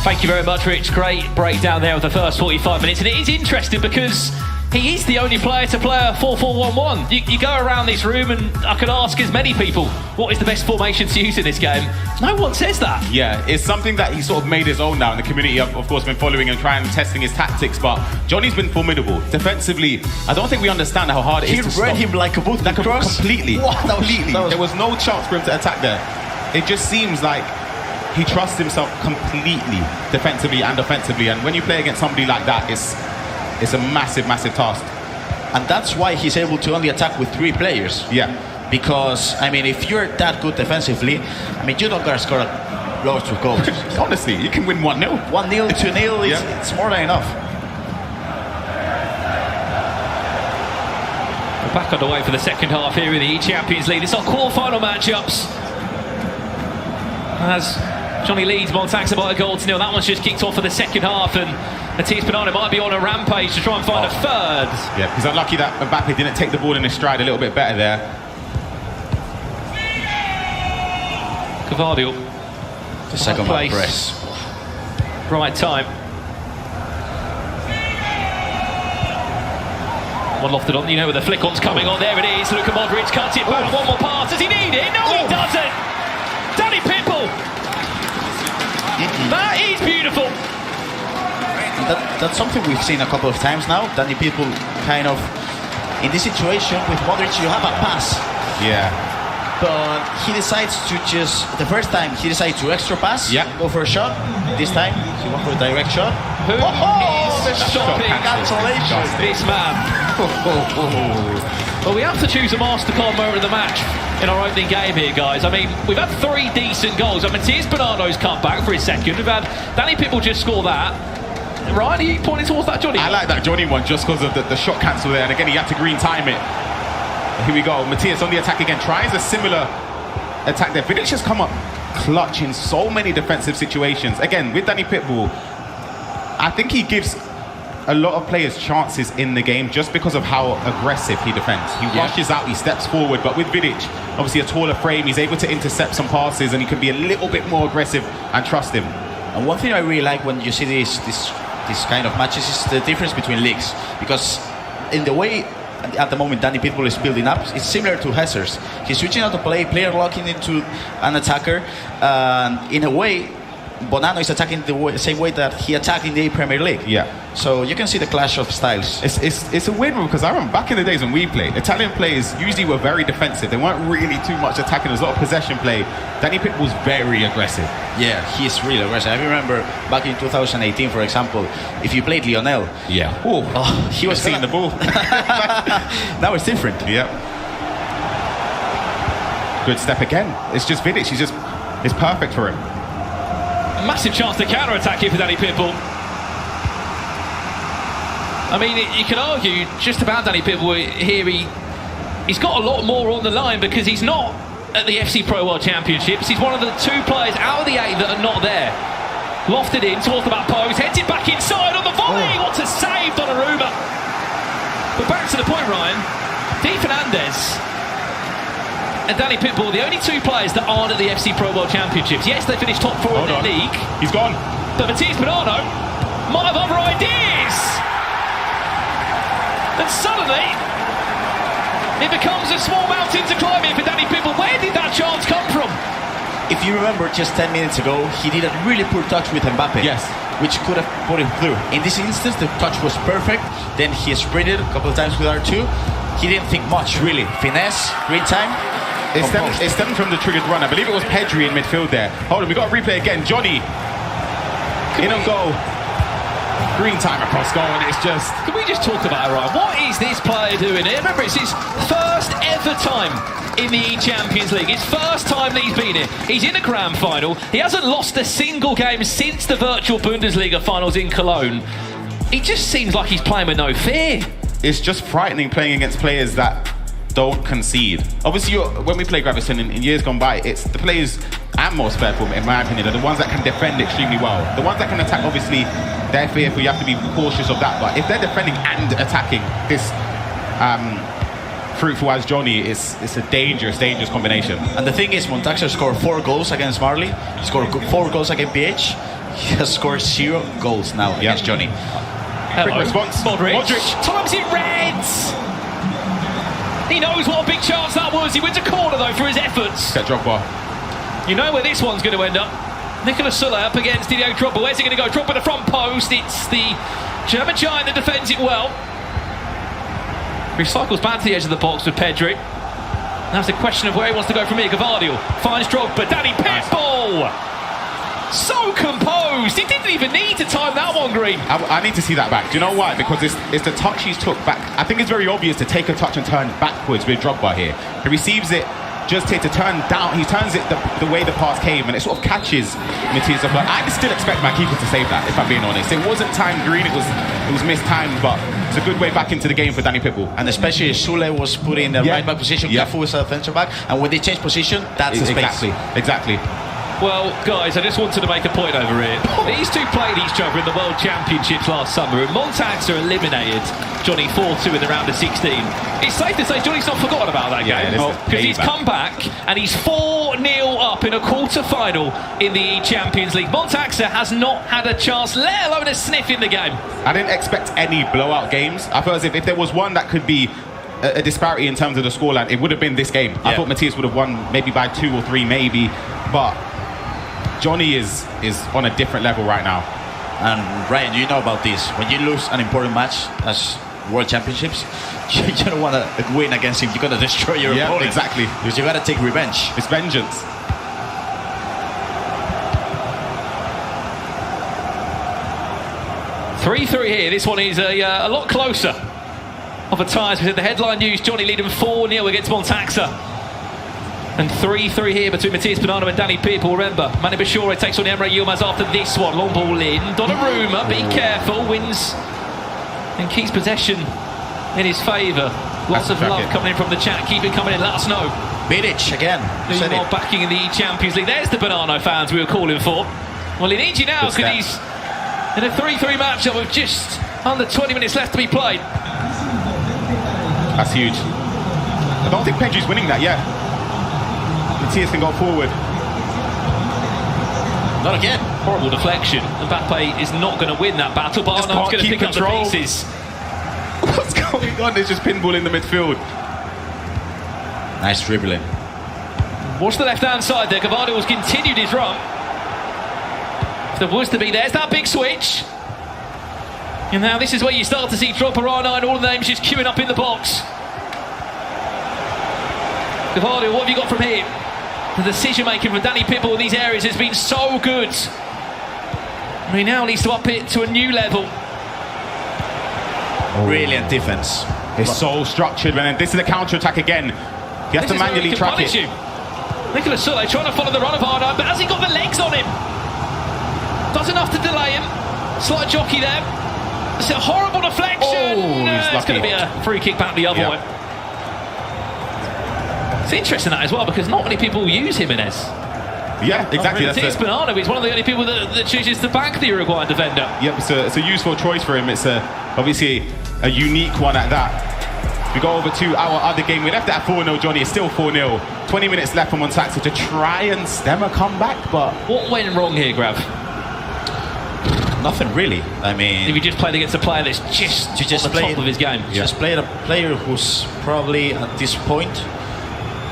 Thank you very much, Rich. Great breakdown there of the first 45 minutes. And it is interesting because He is the only player to play a 4-4-1-1. You go around this room and I could ask as many people, what is the best formation to use in this game? No one says that. Yeah, it's something that he sort of made his own now, and the community have, of course, been following and trying and testing his tactics, but Johnny's been formidable. Defensively, I don't think we understand how hard it is to stop. He read him like a boot cross. Completely. Completely. There was no chance for him to attack there. It just seems like he trusts himself completely, defensively and offensively, and when you play against somebody like that, it's a massive, massive task. And that's why he's able to only attack with 3 players. Yeah. Because, I mean, if you're that good defensively, I mean, you don't gotta score loads of goals. Honestly, you can win 1-0. 1-0, 2-0, it's more than enough. We're back underway for the second half here in the eChampions League. It's our quarter-final matchups. As Johnny leads Montaxa by a goal to 0. That one's just kicked off for the second half, and Matías Bernardo might be on a rampage to try and find a third. Yeah, he's unlucky that Mbappe didn't take the ball in his stride a little bit better there. Cavadio. The second one press. Right time. One lofted on, you know where the flick-on's coming on. There it is. Luka Modric cuts it back. One more pass. Does he need it? No, he doesn't. Danny Pitbull. That is beautiful. That's something we've seen a couple of times now. Danny Pitbull kind of in this situation with Modric, you have a pass. Yeah. But he decides to the first time he decided to extra pass, go for a shot. This time he went for a direct shot. Who is stopping this man? Well, we have to choose a MasterCard moment of the match in our opening game here, guys. I mean, we've had 3 decent goals. I mean, Matías Bernardo's cut back for his second. We've had Danny Pitbull just score that. Ryan, are you pointing towards that Johnny? I like that Johnny one just because of the shot cancel there, and again he had to green time it. Here we go, Matías on the attack again, tries a similar attack there. Vidic has come up clutch in so many defensive situations. Again, with Danny Pitbull, I think he gives a lot of players chances in the game just because of how aggressive he defends. He rushes out, he steps forward, but with Vidic, obviously a taller frame, he's able to intercept some passes and he can be a little bit more aggressive and trust him. And one thing I really like when you see this kind of matches is the difference between leagues, because in the way at the moment Danny Pitbull is building up, it's similar to Hesser's. He's switching out to play, player locking into an attacker. In a way, Bonanno is attacking the same way that he attacked in the Premier League. Yeah. So you can see the clash of styles. It's a weird one because I remember back in the days when we played, Italian players usually were very defensive. They weren't really too much attacking. There was a lot of possession play. Danny Pitbull's very aggressive. Yeah, he's really aggressive. I remember back in 2018, for example, if you played Lionel. Yeah. He was seeing the ball. Now it's different. Yeah. Good step again. It's just Vidic. It's perfect for him. Massive chance to counter-attack here for Danny Pitbull. I mean, you can argue just about Danny Pitbull here. He's got a lot more on the line because he's not at the FC Pro World Championships. He's one of the 2 players out of the 8 that are not there. Lofted in towards the back post, heads it back inside on the volley. What a save, Donnarumma. But back to the point, Ryan. Di Fernandez and Danny Pitbull, the only 2 players that aren't at the FC Pro World Championships. Yes, they finished top 4 in their league. He's gone. But Matías Bernardo might have other ideas. And suddenly, it becomes a small mountain to climb here for Danny Pitbull. Where did that chance come from? If you remember, just 10 minutes ago, he did a really poor touch with Mbappe. Yes. Which could have put him through. In this instance, the touch was perfect. Then he sprinted a couple of times with R2. He didn't think much, really. Finesse, green time. It stemmed from the triggered run. I believe it was Pedri in midfield there. Hold on, we got a replay again. Johnny in on goal. Green time across goal, and it's just... Can we just talk about it, Ryan? What is this player doing here? Remember, it's his first ever time in the eChampions League. It's first time that he's been here. He's in a grand final. He hasn't lost a single game since the virtual Bundesliga finals in Cologne. It just seems like he's playing with no fear. It's just frightening playing against players that don't concede. Obviously, when we play Gravison in years gone by, it's the players I'm most fearful, in my opinion, are the ones that can defend extremely well. The ones that can attack, obviously, they're fearful. You have to be cautious of that. But if they're defending and attacking, this fruitful as Johnny, it's a dangerous combination. And the thing is, Montaxa scored 4 goals against Marley. He scored 4 goals against BH. He has scored 0 goals now against Johnny. Quick response. Modric. Times it reds. He knows what a big chance that was. He wins a corner though for his efforts. Get Drogba. You know where this one's going to end up. Nicolas Süle up against Didier Drogba. Where's he going to go? Drogba the front post. It's the German giant that defends it well. Recycles back to the edge of the box with Pedri. That's a question of where he wants to go from here. Gvardiol finds Drogba. Danny Pitbull. So composed. He didn't even need to time that one, Green. I need to see that back. Do you know why? Because it's the touch he's took back. I think it's very obvious to take a touch and turn backwards with Drogba here. He receives it just here to turn down. He turns it the way the pass came, and it sort of catches Matthias. But I still expect my keeper to save that, if I'm being honest. It wasn't timed, Green. It was mistimed, but it's a good way back into the game for Danny Pitbull. And especially Süle was put in the right back position. Cafu was a centre back, and when they change position, that's the space. Exactly. Well, guys, I just wanted to make a point over here. These two played each other in the World Championships last summer, and Montaxa eliminated Johnny 4-2 in the round of 16. It's safe to say Johnny's not forgotten about that game, because he's come back and he's 4-0 up in a quarter-final in the eChampions League. Montaxa has not had a chance, let alone a sniff in the game. I didn't expect any blowout games. I felt as if there was one that could be a disparity in terms of the scoreline, it would have been this game. I thought Matthias would have won maybe by 2 or 3, maybe, but Johnny is on a different level right now. And Ryan, you know about this. When you lose an important match as World Championships, you don't want to win against him. You got to destroy your opponent. Exactly. Because you got to take revenge. It's vengeance. Three here. This one is a lot closer of a tie. As we said, the headline news: Johnny leading 4-0 against Montaxa. And 3-3 here between Matthias Bonanno and Danny Pitbull. Remember, Mani Bashore takes on Emre Yilmaz after this one. Long ball in. Donnarumma, be careful, wins and keeps possession in his favour. Lots of love coming in from the chat. Keep it coming in, let us know. Bilic again. More backing in the Champions League. There's the Bonanno fans we were calling for. Well, he needs you now because he's in a 3-3 matchup with just under 20 minutes left to be played. That's huge. I don't think Pedri's winning that yet. Matthias can go forward. Not again. Horrible deflection. Mbappe is not going to win that battle, but Arnold's going to pick up the pieces. What's going on? There's just pinball in the midfield. Nice dribbling. Watch the left-hand side there. Gvardiol has continued his run. If there was to be, there's that big switch. And now this is where you start to see Drogba, Rana, and all the names just queuing up in the box. Gvardiol, what have you got from here? The decision-making from Danny Pitbull in these areas has been so good. And he now needs to up it to a new level. Brilliant defense. It's so structured, man. This is a counter-attack again. He has to manually track it. Nicolas Süle trying to follow the run of Arno, but has he got the legs on him? Does enough to delay him. Slight jockey there. It's a horrible deflection. It's going to be a free kick back the other way. It's interesting that as well, because not many people use Jimenez. Yeah, exactly. Matthias Bonanno is one of the only people that chooses to back the Uruguayan defender. Yep, it's a useful choice for him. It's obviously a unique one at that. We go over to our other game. We left it at 4-0, Johnny. It's still 4-0. 20 minutes left for Montaxa to try and stem a comeback, but... What went wrong here, Grav? Nothing really. I mean... If you just played against a player that's just on the top of his game. Just played a player who's probably, at this point,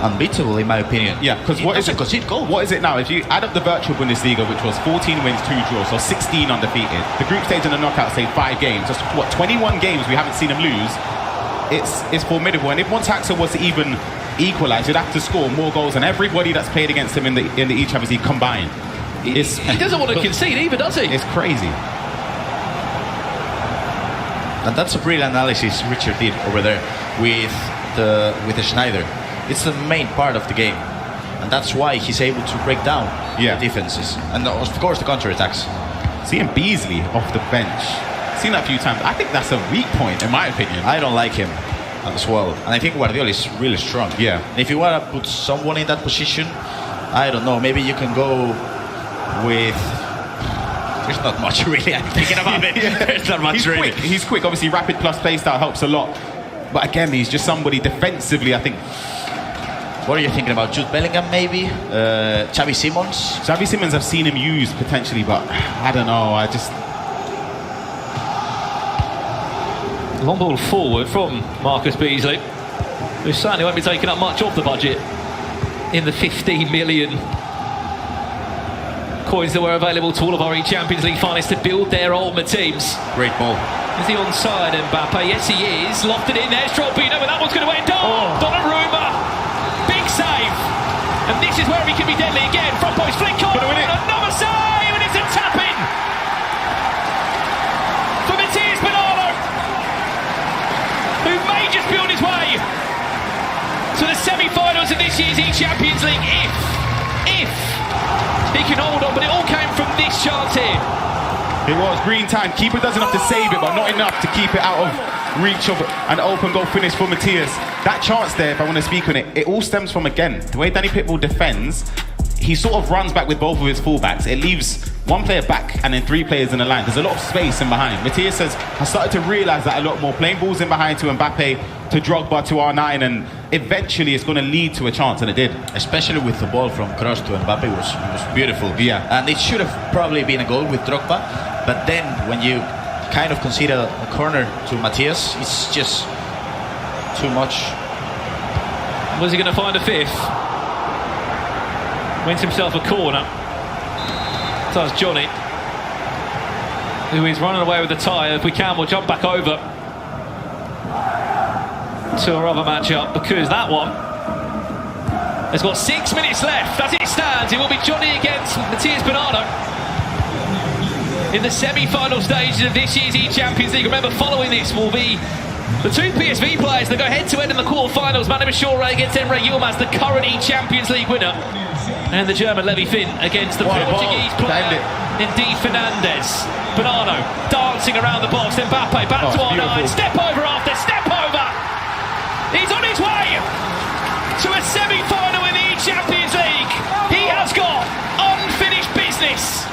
unbeatable in my opinion. Yeah, because what is it? What is it now? If you add up the virtual Bundesliga, which was 14 wins, 2 draws, so 16 undefeated. The group stage and the knockout stage 5 games. Just what, 21 games we haven't seen him lose. It's formidable. And if Montaxa was to even equalise, you'd have to score more goals than everybody that's played against him in the eChampions League combined. He doesn't want to concede either, does he? It's crazy. And that's a brilliant analysis Richard did over there with the Schneider. It's the main part of the game, and that's why he's able to break down the defenses and of course the counter-attacks. Seeing Beasley off the bench, seen that a few times. I think that's a weak point in my opinion. I don't like him as well, and I think Guardiola is really strong. Yeah. And if you want to put someone in that position, I don't know. Maybe you can go with. There's not much really. I'm thinking about it. There's not much really. He's quick. Obviously, rapid plus play style helps a lot. But again, he's just somebody defensively, I think. What are you thinking about? Jude Bellingham, maybe? Xavi Simons? Xavi Simons, I've seen him used potentially, but I don't know. Long ball forward from Marcus Beasley, who certainly won't be taking up much of the budget in the 15 million coins that were available to all of our eChampions League finalists to build their ultimate teams. Great ball. Is he onside, Mbappe? Yes, he is. Lofted in there. Strobino, but that one's going to end. Donnarumma. Big save. And this is where he can be deadly again. Front post flick on. Another save, and it's a tap-in for Matthias Bernardo, who may just build his way to the semi-finals of this year's eChampions League if he can hold on, but it all came from this chance here. It was green time. Keeper does enough to save it, but not enough to keep it out of reach of an open goal finish for Matthias. That chance there, if I want to speak on it, it all stems from, again, the way Danny Pitbull defends. He sort of runs back with both of his fullbacks. It leaves one player back and then three players in the line. There's a lot of space in behind. Matthias has started to realise that a lot more. Playing balls in behind to Mbappe, to Drogba, to R9, and eventually it's going to lead to a chance, and it did. Especially with the ball from cross to Mbappe, it was beautiful. Yeah. And it should have probably been a goal with Drogba. But then when you kind of consider a corner to Matthias, it's just too much. Was he going to find a fifth? Wins himself a corner. Does Johnny, who is running away with the tie. If we can, we'll jump back over to our other matchup, because that one has got 6 minutes left. As it stands, it will be Johnny against Matthias Bernardo in the semi-final stages of this year's eChampions League. Remember, following this will be the two PSV players that go head-to-head in the quarter-finals. Manu Bashore against Emre Yilmaz, the current eChampions League winner, and the German Levi Finn against the Portuguese player Indeed Fernandez. Bernardo dancing around the box. Mbappe back to R9. Step over after step over. He's on his way to a semi-final in the eChampions League. He has got unfinished business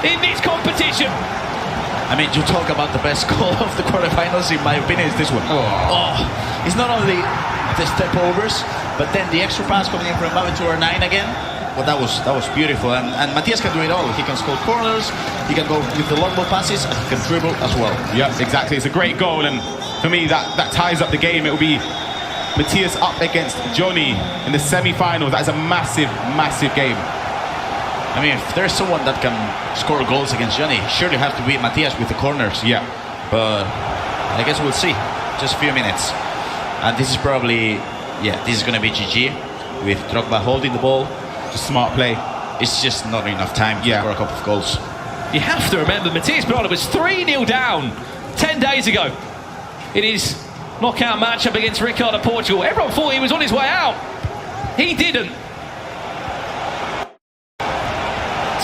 in this competition. I mean, you talk about the best goal of the quarterfinals, in my opinion, is this one. It's not only the step overs, but then the extra pass coming in from Mbappe to R9 again. Well, that was beautiful, and Matthias can do it all. He can score corners, he can go with the long ball passes, and he can dribble as well. Yep, exactly. It's a great goal, and for me, that ties up the game. It will be Matthias up against Johnny in the semi-finals. That is a massive, massive game. I mean, if there's someone that can score goals against Johnny, surely have to be Matthias with the corners. Yeah. But I guess we'll see. Just a few minutes. And this is probably, this is going to be GG with Drogba holding the ball. Just smart play. It's just not enough time to score a couple of goals. You have to remember, Matthias Bernardo was 3-0 down 10 days ago in his knockout matchup against Ricardo Portugal. Everyone thought he was on his way out. He didn't.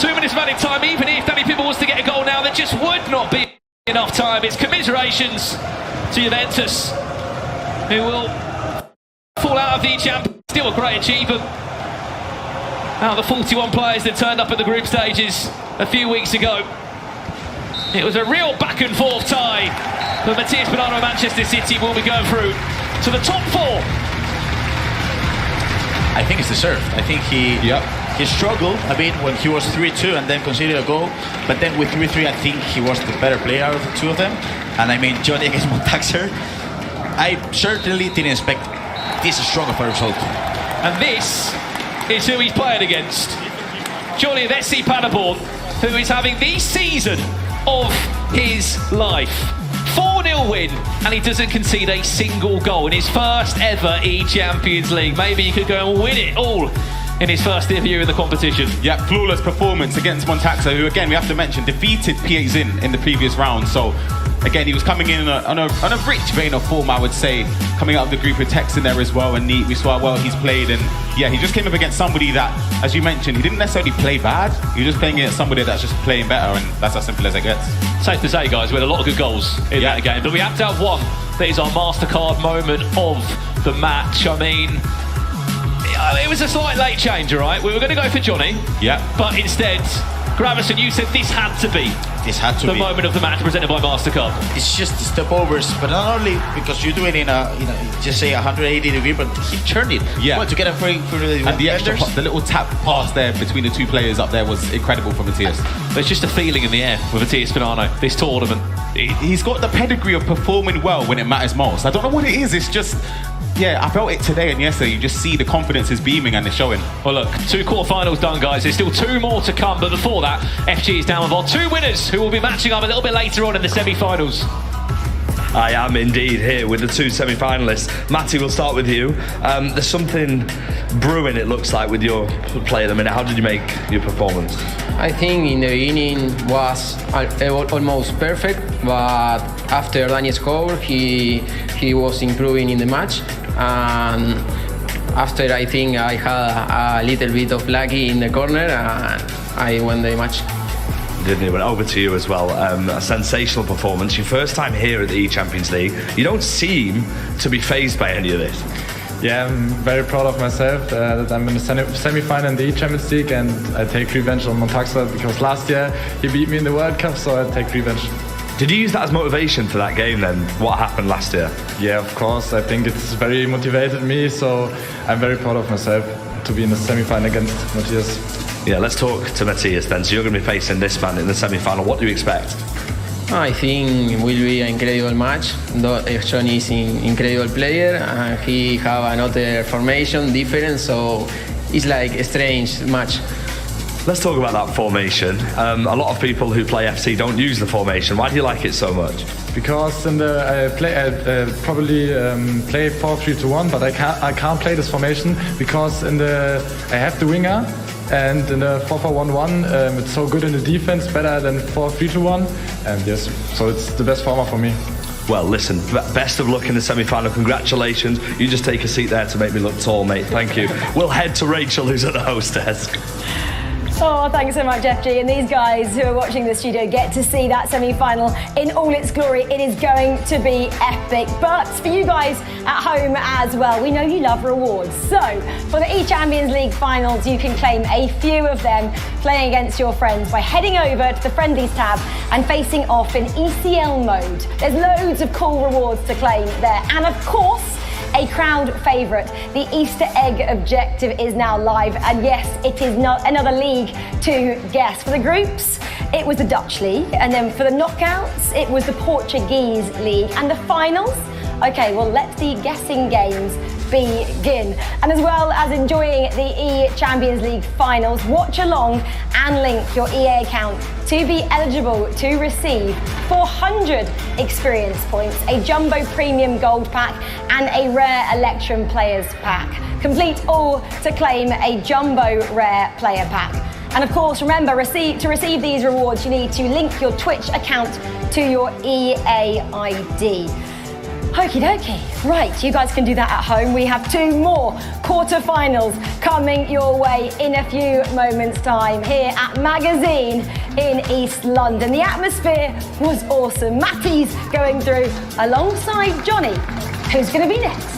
2 minutes of added time. Even if Danny Pitbull was to get a goal now, there just would not be enough time. It's commiserations to Juventus, who will fall out of the champ. Still a great achievement. Out of the 41 players that turned up at the group stages a few weeks ago, it was a real back and forth tie. But Matthias Bernardo and Manchester City will be going through to the top four. I think it's deserved. I think he struggled a bit when he was 3-2 and then conceded a goal. But then with 3-3, I think he was the better player out of the two of them. And I mean, Johnny against Montaxer, I certainly didn't expect this strong of a result. And this is who he's playing against. Johnny of SC Paderborn, who is having the season of his life. 4-0 win, and he doesn't concede a single goal in his first ever eChampions League. Maybe he could go and win it all in his first debut in the competition. Yeah, flawless performance against Montaxer, who again, we have to mention, defeated Piazin in the previous round. So again, he was coming in on a rich vein of form, I would say, coming out of the group with Tex in there as well, and Neat. We saw how well he's played, and yeah, he just came up against somebody that, as you mentioned, he didn't necessarily play bad. He was just playing against somebody that's just playing better, and that's as simple as it gets. Safe to say, guys, we had a lot of good goals in that game, but we have to have one that is our MasterCard moment of the match. I mean, it was a slight late change, all right? We were going to go for Johnny, but instead, Gravison, you said this had to be the moment of the match presented by MasterCard. It's just the step overs, but not only because you do it in a, just say 180 degree, but he turned it. Yeah. To get a free for the and the extra, the little tap pass there between the two players up there was incredible for Matthias. There's just a feeling in the air with Matthias Bernardo this tournament. he's got the pedigree of performing well when it matters most. I don't know what it is. It's just, yeah, I felt it today and yesterday. You just see the confidence is beaming and it's showing. Well, look, 2 quarterfinals done, guys. There's still 2 more to come, but before that, FG is down with our 2 winners who will be matching up a little bit later on in the semi-finals. I am indeed here with the 2 semi-finalists. Matty, we'll start with you. There's something brewing, it looks like, with your play at the minute. How did you make your performance? I think in the beginning was almost perfect, but after Daniel scored, he was improving in the match. And after, I think I had a little bit of lucky in the corner, and I won the match. Didn't he? Went over to you as well. A sensational performance. Your first time here at the eChampions League. You don't seem to be fazed by any of this. Yeah, I'm very proud of myself that I'm in the semi-final in the eChampions League, and I take revenge on Montaxa because last year he beat me in the World Cup, so I take revenge. Did you use that as motivation for that game then? What happened last year? Yeah, of course. I think it's very motivated me, so I'm very proud of myself to be in the semi-final against Matthias. Yeah, let's talk to Matthias then. So you're going to be facing this man in the semi-final. What do you expect? I think it will be an incredible match. John is an incredible player, and he have another formation different, so it's like a strange match. Let's talk about that formation. A lot of people who play FC don't use the formation. Why do you like it so much? Because in the I probably play 4-3-2-1, but I can't play this formation because I have the winger. And in the 4-4-1-1, it's so good in the defense, better than 4-3-2-1. And yes, so it's the best format for me. Well, listen, best of luck in the semi-final. Congratulations. You just take a seat there to make me look tall, mate. Thank you. We'll head to Rachel, who's at the host desk. Oh, thanks so much, FG. And these guys who are watching the studio get to see that semi-final in all its glory. It is going to be epic. But for you guys at home as well, we know you love rewards. So for the eChampions League finals, you can claim a few of them playing against your friends by heading over to the Friendlies tab and facing off in ECL mode. There's loads of cool rewards to claim there. And of course, a crowd favourite. The Easter egg objective is now live, and yes, it is not another league to guess. For the groups, it was the Dutch league, and then for the knockouts, it was the Portuguese league, and the finals, okay, well, let the guessing games begin. And as well as enjoying the eChampions League finals, watch along and link your EA account to be eligible to receive 400 experience points, a Jumbo Premium Gold Pack and a Rare Electrum Players Pack. Complete all to claim a Jumbo Rare Player Pack. And of course, remember, to receive these rewards, you need to link your Twitch account to your EA ID. Okie dokie. Right, you guys can do that at home. We have 2 more quarterfinals coming your way in a few moments' time here at Magazine in East London. The atmosphere was awesome. Matty's going through alongside Johnny. Who's going to be next?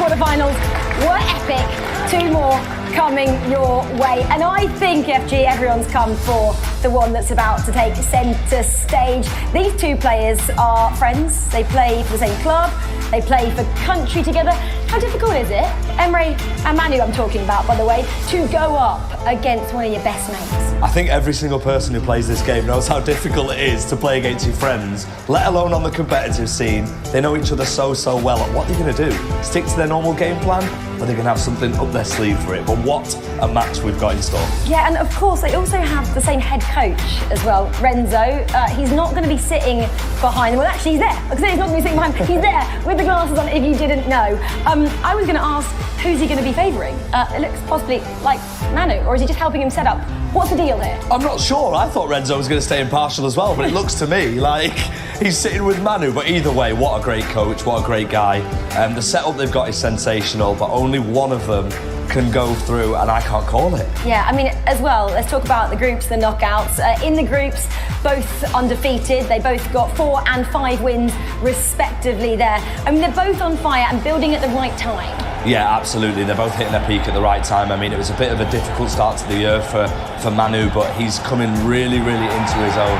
quarterfinals were epic. 2 more coming your way. And I think, FG, everyone's come for the one that's about to take centre stage. These 2 players are friends. They play for the same club. They play for country together. How difficult is it, Emre and Manu I'm talking about, by the way, to go up against one of your best mates? I think every single person who plays this game knows how difficult it is to play against your friends, let alone on the competitive scene. They know each other so well. What are they going to do? Stick to their normal game plan? Or they're going to have something up their sleeve for it? But what a match we've got in store. Yeah, and of course they also have the same head coach as well, Renzo. He's not going to be sitting behind them. Well, actually he's there. Like I said, he's not going to be sitting behind them. He's there with the glasses on, if you didn't know. I was going to ask, who's he going to be favouring? It looks possibly like Manu, or is he just helping him set up? What's the deal here? I'm not sure. I thought Renzo was going to stay impartial as well, but it looks to me like he's sitting with Manu. But either way, what a great coach, what a great guy. The setup they've got is sensational, but only one of them can go through, and I can't call it. Yeah, I mean, as well, let's talk about the groups, the knockouts. In the groups, both undefeated. They both got 4 and 5 wins, respectively there. I mean, they're both on fire and building at the right time. Yeah, absolutely. They're both hitting their peak at the right time. I mean, it was a bit of a difficult start to the year for Manu, but he's coming really into his own.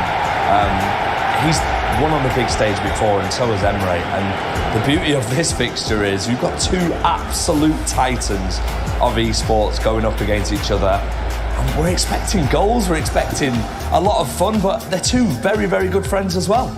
He's won on the big stage before, and so has Emre. And the beauty of this fixture is you've got 2 absolute titans of esports going up against each other. And we're expecting goals, we're expecting a lot of fun, but they're 2 very good friends as well.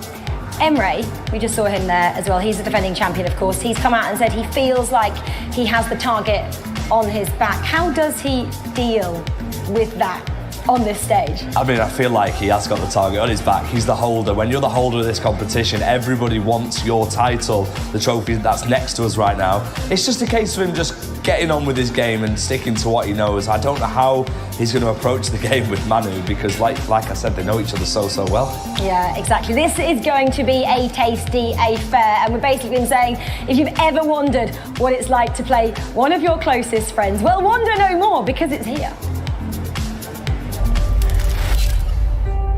Emre, we just saw him there as well. He's the defending champion, of course. He's come out and said he feels like he has the target on his back. How does he deal with that on this stage? I mean, I feel like he has got the target on his back. He's the holder. When you're the holder of this competition, everybody wants your title, the trophy that's next to us right now. It's just a case of him just getting on with his game and sticking to what he knows. I don't know how he's going to approach the game with Manu, because like I said, they know each other so well. Yeah, exactly. This is going to be a tasty affair, and we're basically been saying, if you've ever wondered what it's like to play one of your closest friends, well, wonder no more, because it's here.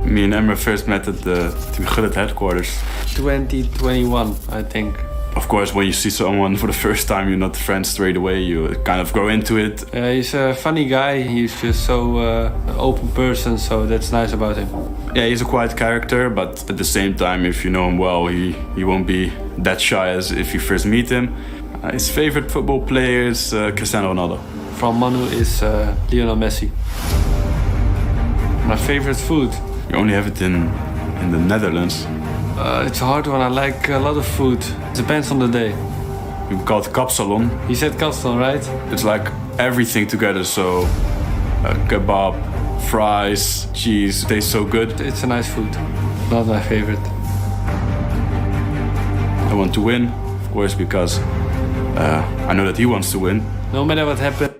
Me and Emma first met at the Gullit headquarters. 2021, I think. Of course, when you see someone for the first time, you're not friends straight away. You kind of grow into it. He's a funny guy. He's just so open person, so that's nice about him. Yeah, he's a quiet character, but at the same time, if you know him well, he won't be that shy as if you first meet him. His favorite football player is Cristiano Ronaldo. From Manu is Lionel Messi. My favorite food? You only have it in the Netherlands. It's a hard one. I like a lot of food. It depends on the day. You call it kapsalon. He said kapsalon, right? It's like everything together. So kebab, fries, cheese. Tastes so good. It's a nice food. Not my favorite. I want to win, of course, because I know that he wants to win. No matter what happens.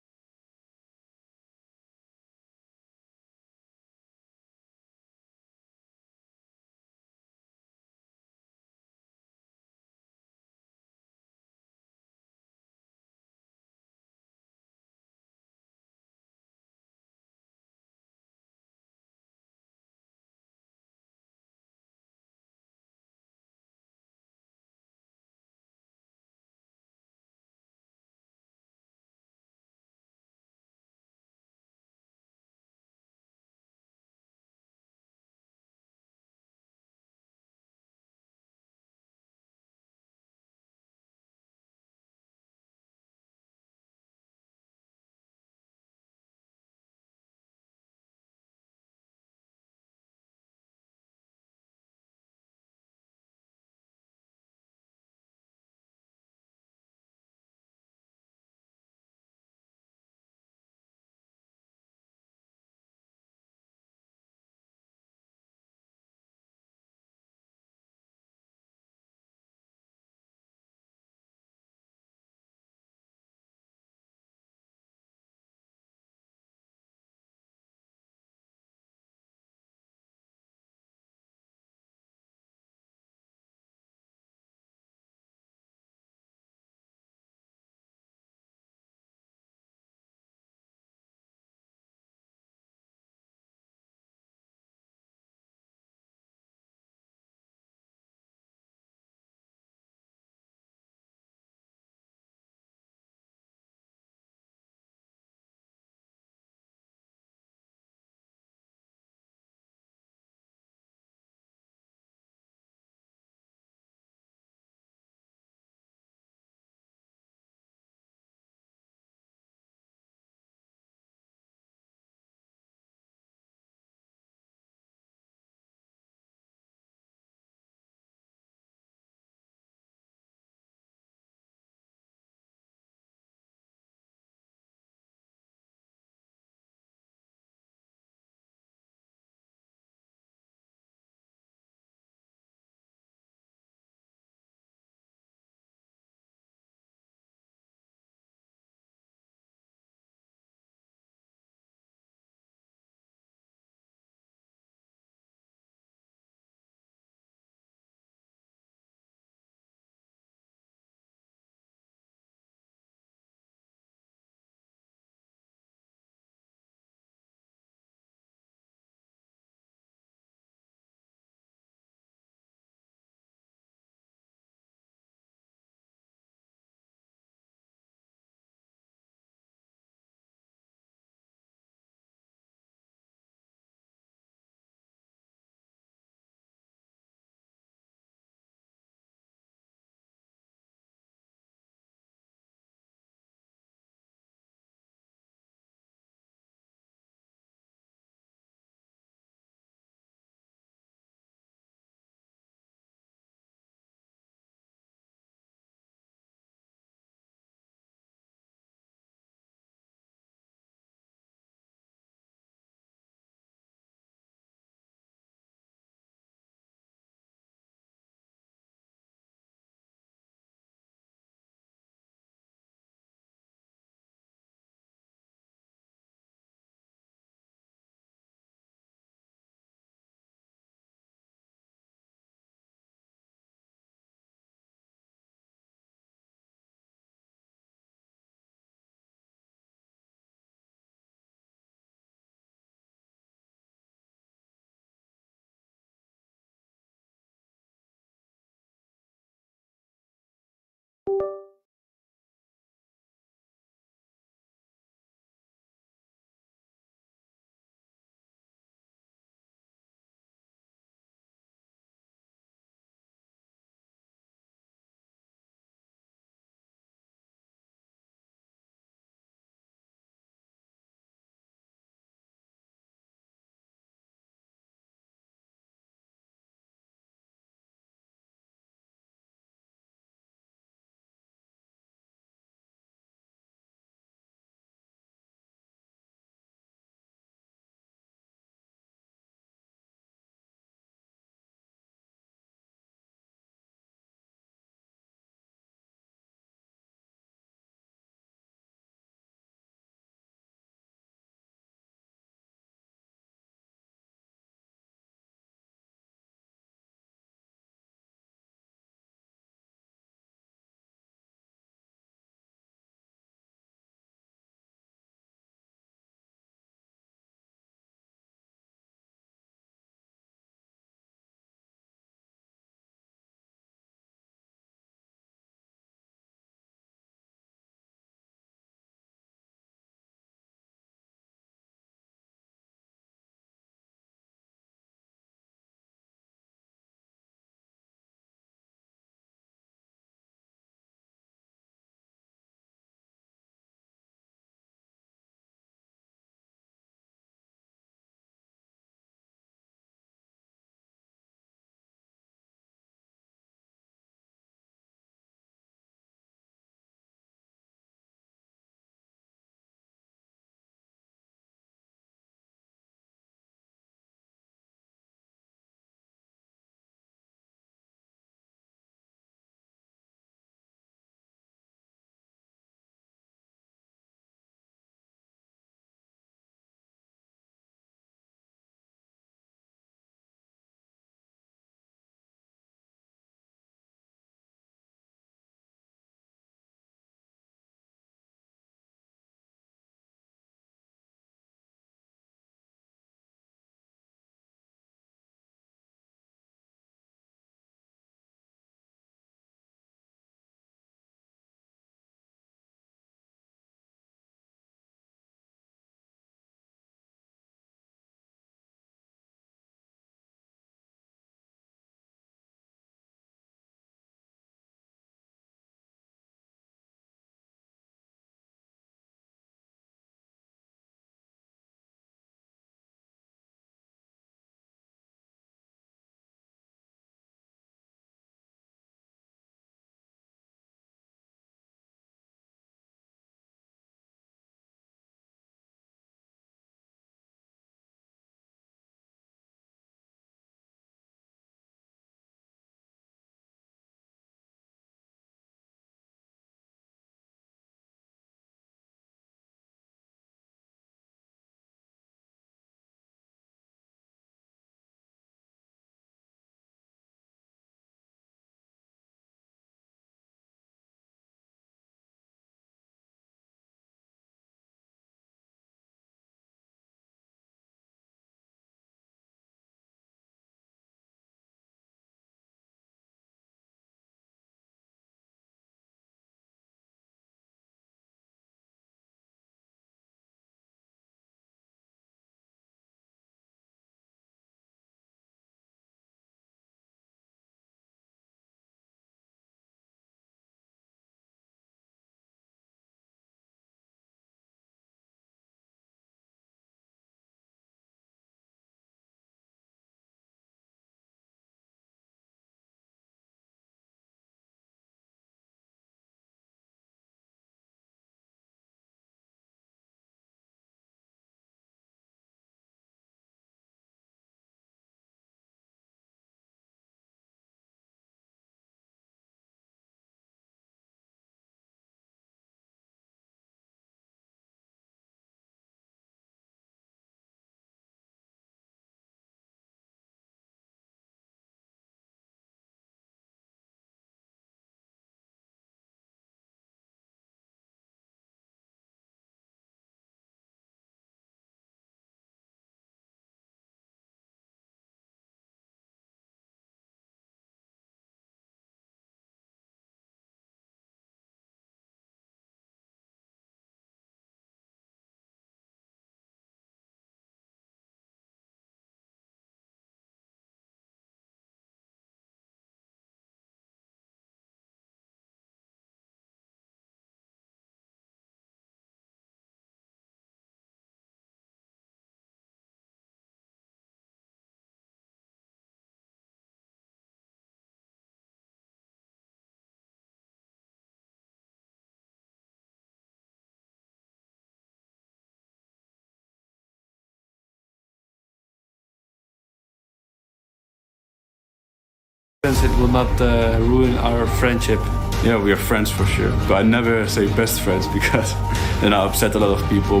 it will not ruin our friendship. Yeah, we are friends for sure. But I never say best friends because then I upset a lot of people.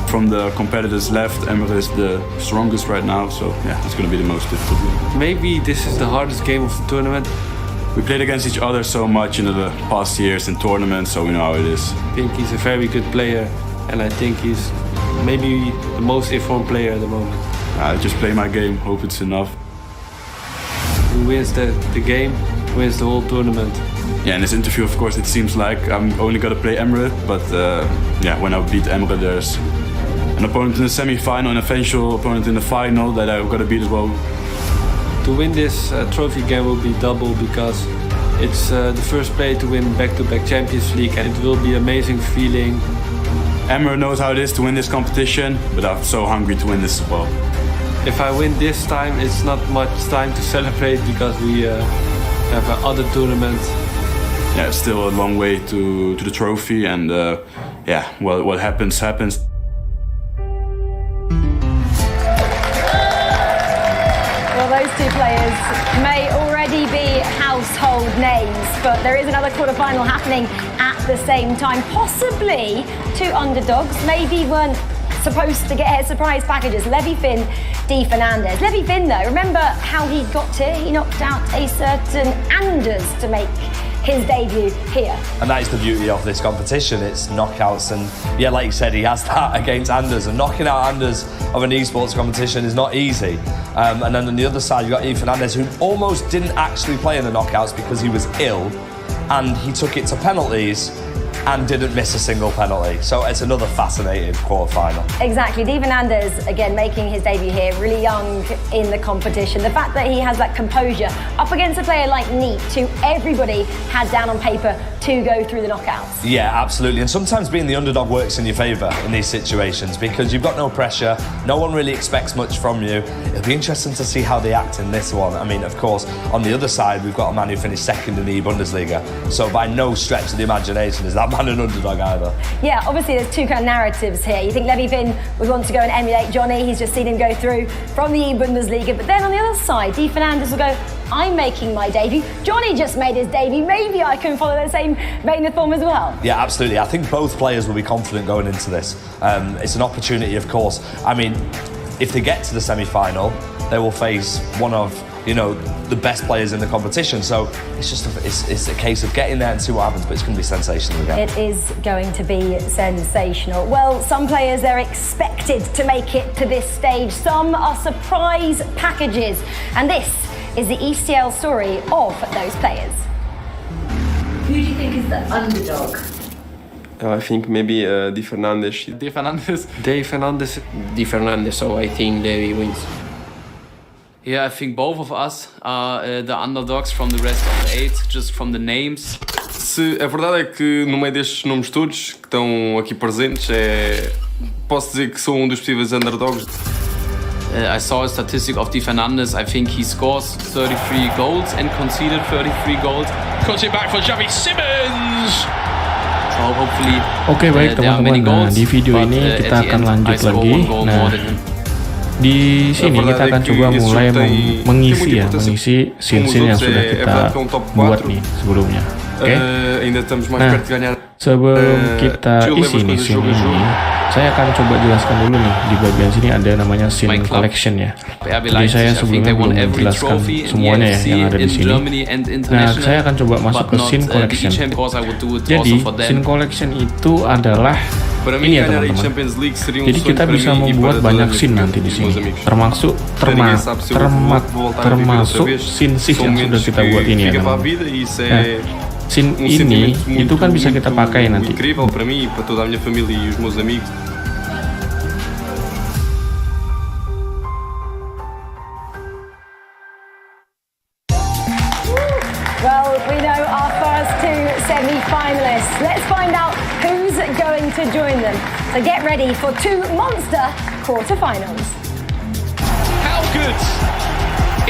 From the competitors left, Emre is the strongest right now, so yeah, it's going to be the most difficult game. Maybe this is the hardest game of the tournament. We played against each other so much in the past years in tournaments, so we know how it is. I think he's a very good player, and I think he's maybe the most informed player at the moment. I just play my game, hope it's enough. Who wins the game wins the whole tournament. Yeah, in this interview, of course, it seems like I'm only gonna play Emre, but yeah, when I beat Emre, there's an opponent in the semi-final, an eventual opponent in the final that I've got to beat as well. To win this trophy game will be double because it's the first player to win back-to-back Champions League, and it will be an amazing feeling. Emre knows how it is to win this competition, but I'm so hungry to win this as well. If I win this time, it's not much time to celebrate because we have other tournaments. Yeah, it's still a long way to the trophy, and yeah, well, what happens, happens. Well, those two players may already be household names, but there is another quarter-final happening at the same time. Possibly two underdogs, maybe weren't supposed to get surprise packages. Levi Finn, D Fernandez. Levi Finn, though, remember how he got here? He knocked out a certain Anders to make his debut here. And that is the beauty of this competition, it's knockouts, and yeah, like you said, he has that against Anders, and knocking out Anders of an esports competition is not easy. And then on the other side, you've got E Fernandez, who almost didn't actually play in the knockouts because he was ill, and he took it to penalties and didn't miss a single penalty. So it's another fascinating quarter-final. Exactly. D Fernandez, again, making his debut here, really young in the competition. The fact that he has that composure up against a player like Neat, who everybody had down on paper to go through the knockouts. Yeah, absolutely. And sometimes being the underdog works in your favour in these situations because you've got no pressure, no one really expects much from you. It'll be interesting to see how they act in this one. I mean, of course, on the other side, we've got a man who finished second in the Bundesliga. So by no stretch of the imagination is that man an underdog either. Yeah, obviously there's two kind of narratives here. You think Levi Finn would want to go and emulate Johnny. He's just seen him go through from the Bundesliga. But then on the other side, D Fernandez will go, I'm making my debut. Johnny just made his debut. Maybe I can follow the same vein of form as well. Yeah, absolutely. I think both players will be confident going into this. It's an opportunity, of course. I mean, if they get to the semi-final, they will face one of, you know, the best players in the competition. So it's just it's a case of getting there and see what happens, but it's going to be sensational again. It is going to be sensational. Well, some players, they're expected to make it to this stage. Some are surprise packages. And this is the ECL story of those players. Who do you think is the underdog? I think maybe D Fernandez. D Fernandez, so I think Levi wins. Yeah, I think both of us are the underdogs from the rest of the 8, just from the names. A verdade é que no meio destes nomes todos que estão aqui presentes, posso dizer que sou dos possíveis underdogs. I saw a statistic of D Fernandez. I think he scores 33 goals and conceded 33 goals. Cuts it back for Xavi Simons. So hopefully Oke, baik teman-teman, nah di video ini kita akan lanjut lagi. Nah, di sini kita akan coba mulai mengisi scene-scene yang sudah kita buat nih sebelumnya. Oke. Nah, sebelum kita isi nih scene ini, saya akan coba jelaskan dulu nih di bagian sini ada namanya scene collection ya. Jadi saya sebelumnya belum menjelaskan semuanya ya yang ada di sini. Nah, saya akan coba masuk ke scene collection. Jadi scene collection itu adalah ini ya teman-teman. Jadi kita bisa membuat banyak scene nanti di sini, termasuk scene yang sudah kita buat ini ya teman-teman. Nah, scene ini itu kan bisa kita pakai nanti. Well, we know our first two semi-finalists. Let's find out who's going to join them. So get ready for two monster quarterfinals. How good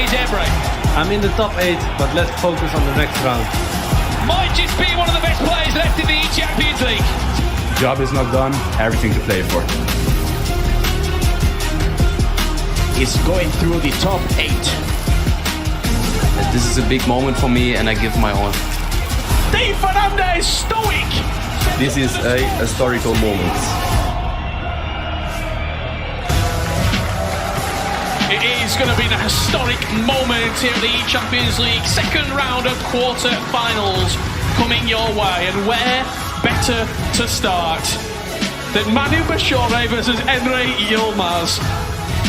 is Emre? I'm in the top 8, but let's focus on the next round. Might just be one of the best players left in the eChampions League. Job is not done, everything to play for. Is going through the top 8. this is a big moment for me and I give my all. Di Fernandez, stoic! This is a historical moment. It is going to be an historic moment here at the eChampions League. Second round of quarter-finals coming your way. And where better to start than Manu Bashore versus Emre Yilmaz.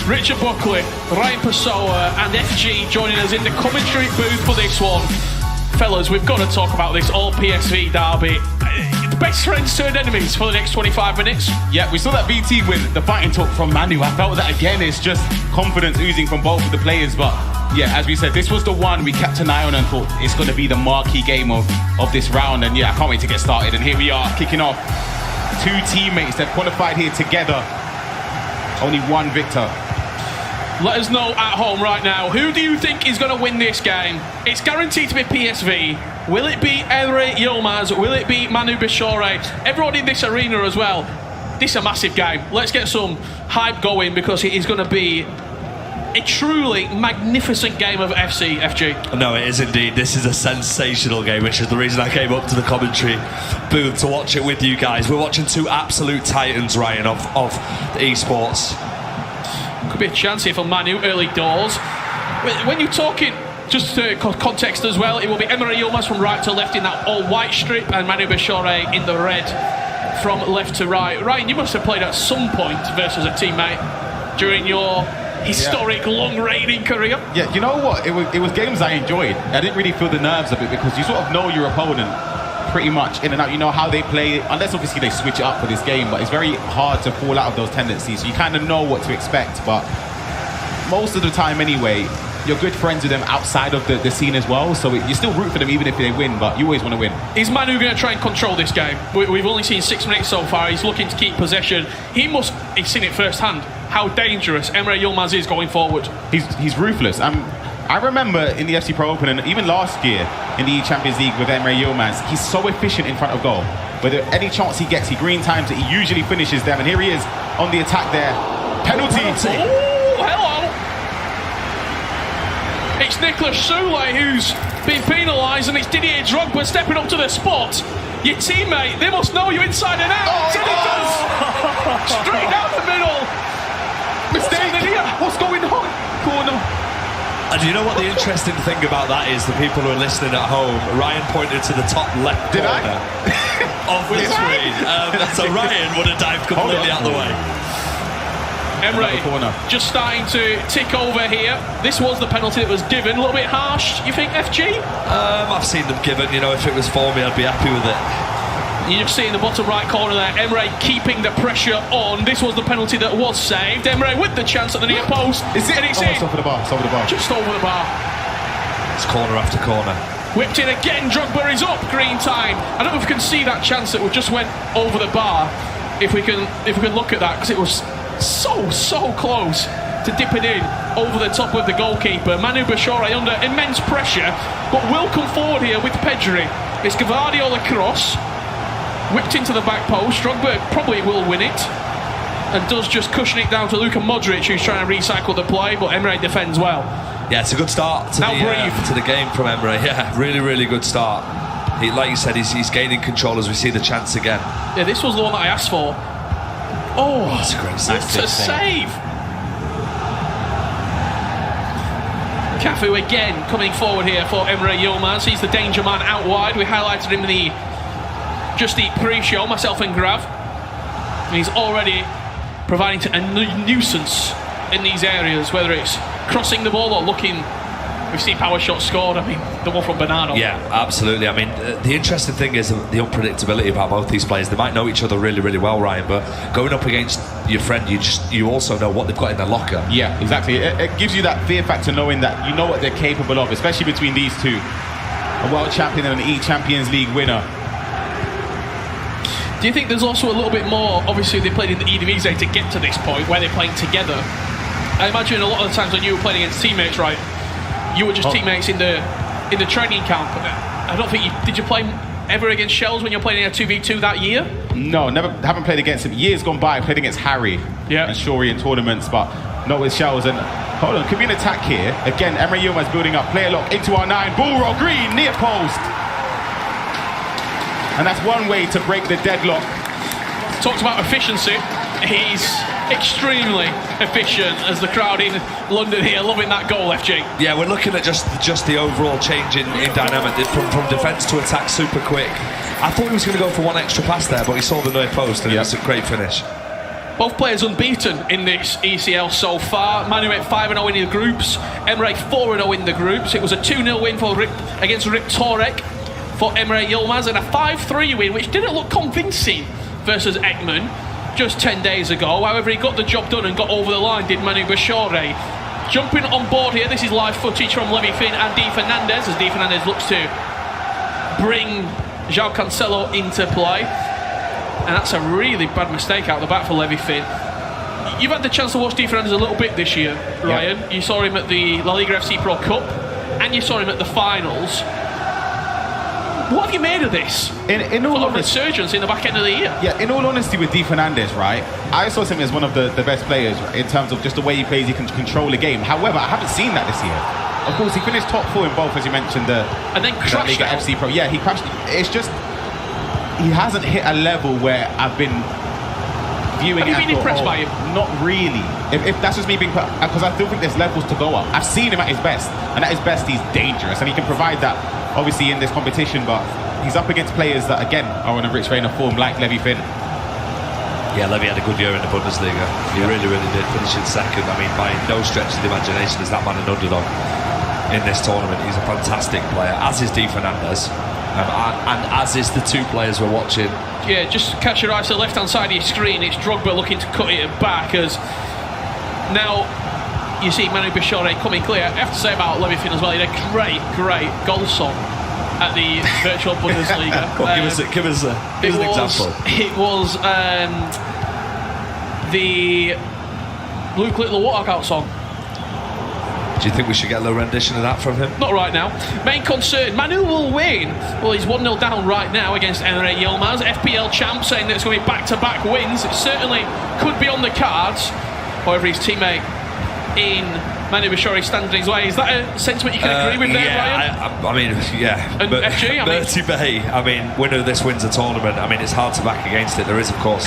Richard Buckley, Ryan Pessoa and FG joining us in the commentary booth for this one. Fellas, we've got to talk about this all PSV derby. The best friends turned enemies for the next 25 minutes. Yeah, we saw that BT win, the fighting talk from Manu. I felt that again, it's just confidence oozing from both of the players. But yeah, as we said, this was the one we kept an eye on and thought it's going to be the marquee game of this round. And yeah, I can't wait to get started. And here we are, kicking off. Two teammates that qualified here together. Only one victor. Let us know at home right now, who do you think is going to win this game? It's guaranteed to be PSV. Will it be Emre Yilmaz? Will it be Manu Bashore? Everyone in this arena as well. This is a massive game. Let's get some hype going because it is going to be a truly magnificent game of FC, FG. No, it is indeed. This is a sensational game, which is the reason I came up to the commentary booth to watch it with you guys. We're watching two absolute titans, Ryan, of the esports. Could be a chance here for Manu early doors. When you're talking, just to context as well, it will be Emre Yilmaz from right to left in that all-white strip and Manu Bashore in the red from left to right. Ryan, you must have played at some point versus a teammate during your historic long reigning career. Yeah, you know what? It was games I enjoyed. I didn't really feel the nerves of it because you sort of know your opponent pretty much in and out. You know how they play, unless obviously they switch it up for this game, but it's very hard to fall out of those tendencies. So you kind of know what to expect, but most of the time anyway, you're good friends with them outside of the scene as well, so you still root for them even if they win, but you always want to win. Is Manu going to try and control this game? We've only seen 6 minutes so far. He's looking to keep possession. He's seen it firsthand how dangerous Emre Yilmaz is going forward. He's ruthless. I remember in the FC Pro Open and even last year in the Champions League with Emre Yilmaz, he's so efficient in front of goal. Whether any chance he gets, he green times it, he usually finishes them. And here he is on the attack there. Penalty. Oh, hello. It's Nicolas Soule who's been penalised, and it's Didier Drogba stepping up to the spot. Your teammate, they must know you inside and out. And he does. Straight down the middle. Mistake. What's going on? Corner. And you know what the interesting thing about that is, the people who are listening at home, Ryan pointed to the top left corner of the screen. So Ryan would have dived completely out of the way. Emre just starting to tick over here. This was the penalty that was given. A little bit harsh, you think, FG? I've seen them given. You know, if it was for me, I'd be happy with it. You just see in the bottom right corner there, Emre keeping the pressure on. This was the penalty that was saved. Emre with the chance at the near post. Is it? And it's It's over the bar. It's over the bar. Just over the bar. It's corner after corner. Whipped in again. Drogba is up. Green time. I don't know if we can see that chance that just went over the bar. If we can look at that, because it was so close to dipping in over the top of the goalkeeper. Manu Bashore under immense pressure, but will come forward here with Pedri. It's Gvardiol across. Whipped into the back post. Drogba probably will win it and does just cushion it down to Luka Modric, who's trying to recycle the play, but Emre defends well. Yeah, it's a good start to the game from Emre. Yeah, really good start. Like you said, he's gaining control as we see the chance again. Yeah, this was the one that I asked for. Oh, that's a great save. That's a save. Cafu again coming forward here for Emre Yilmaz. He's the danger man out wide. We highlighted him in the pre-show, myself and Grav. And he's already providing a nuisance in these areas, whether it's crossing the ball or looking. We've seen power shots scored. I mean, the one from Bernardo. Yeah, absolutely. I mean, the interesting thing is the unpredictability about both these players. They might know each other really well, Ryan, but going up against your friend, you also know what they've got in their locker. Yeah, exactly. It gives you that fear factor knowing that you know what they're capable of, especially between these two. A world champion and an eChampions League winner. Do you think there's also a little bit more? Obviously, they played in the Eredivisie to get to this point where they're playing together. I imagine a lot of the times when you were playing against teammates, right? You were just teammates in the training camp. I don't think did you play ever against Shells when you're playing in a 2v2 that year? No, never. Haven't played against him. Years gone by, I played against Harry and Shori in tournaments, but not with shells. And hold on, could be an attack here. Again, Emre Yilmaz building up, player lock into R9, ball roll, green, near post. And that's one way to break the deadlock. Talks about efficiency. He's extremely efficient as the crowd in London here loving that goal, FG. Yeah, we're looking at just the overall change in dynamic from defence to attack super quick. I thought he was going to go for one extra pass there, but he saw the near post and it's a great finish. Both players unbeaten in this ECL so far. Manu at 5-0 in the groups, Emre 4-0 in the groups. It was a 2-0 win against Rip Torek for Emre Yilmaz and a 5-3 win, which didn't look convincing versus Ekman just 10 days ago. However, he got the job done and got over the line, did Manu Bashore. Jumping on board here, this is live footage from Levy Finn and Di Fernandez, as Di Fernandez looks to bring João Cancelo into play. And that's a really bad mistake out the back for Levy Finn. You've had the chance to watch Di Fernandez a little bit this year, Ryan. Yeah. You saw him at the La Liga FC Pro Cup and you saw him at the finals. What have you made of this? In all honesty, resurgence in the back end of the year. Yeah, in all honesty, with Di Fernandez, right, I saw him as one of the best players in terms of just the way he plays. He can control the game. However, I haven't seen that this year. Of course, he finished top 4 in both, as you mentioned, and then crashed the FC Pro. Yeah, he crashed. It's just he hasn't hit a level where I've been viewing. Have you been impressed by him? Not really. If that's just me being, because I still think there's levels to go up. I've seen him at his best, and at his best, he's dangerous, and he can provide that. Obviously in this competition, but he's up against players that again are on a rich vein of form, like Levy Finn. Yeah, Levy had a good year in the Bundesliga. He really did, finishing second. I mean, by no stretch of the imagination is that man an underdog in this tournament. He's a fantastic player, as is Di Fernandez, and as is the two players we're watching. Yeah, just catch your eye to the left-hand side of your screen. It's Drogba looking to cut it back as now you see Manu Bashore coming clear. I have to say about Levy Finn as well, he had a great goal song at the virtual Bundesliga. Give us an example. It was the Luke Little walkout song. Do you think we should get a little rendition of that from him? Not right now. Main concern, Manu will win. Well, he's 1-0 down right now against Emre Yilmaz. FPL champ saying that it's going to be back-to-back wins. It certainly could be on the cards. However, his teammate in Manu Bashore standing in his way. Is that a sentiment you can agree with there, Ryan? I mean, yeah. And FG, Bertie Bay, winner of this wins a tournament. I mean, it's hard to back against it. There is, of course,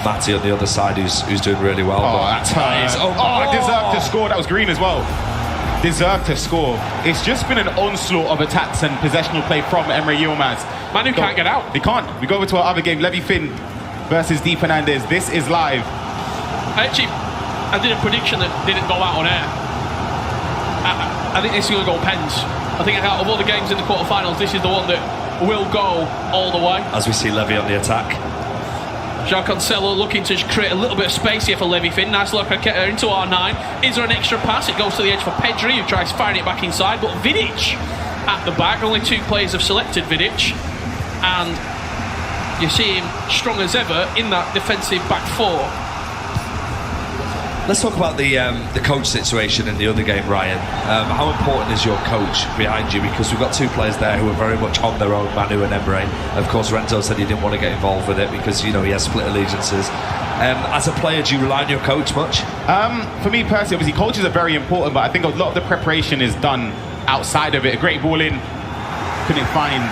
Matty on the other side who's doing really well. Deserved to score. That was green as well. Deserved to score. It's just been an onslaught of attacks and possessional play from Emre Yilmaz. Manu can't get out. He can't. We go over to our other game, Levy Finn versus Di Fernandez. This is live. I did a prediction that didn't go out on air. I think this is going to go pens. I think out of all the games in the quarterfinals, this is the one that will go all the way. As we see Levy on the attack. João Cancelo looking to create a little bit of space here for Levy Finn. Nice look into R9. Is there an extra pass? It goes to the edge for Pedri, who tries firing it back inside. But Vidic at the back. Only 2 players have selected Vidic. And you see him strong as ever in that defensive back 4. Let's talk about the coach situation in the other game, Ryan. How important is your coach behind you? Because we've got 2 players there who are very much on their own, Manu and Emre. Of course, Renzo said he didn't want to get involved with it because, he has split allegiances. As a player, do you rely on your coach much? For me personally, obviously, coaches are very important, but I think a lot of the preparation is done outside of it. A great ball in, couldn't find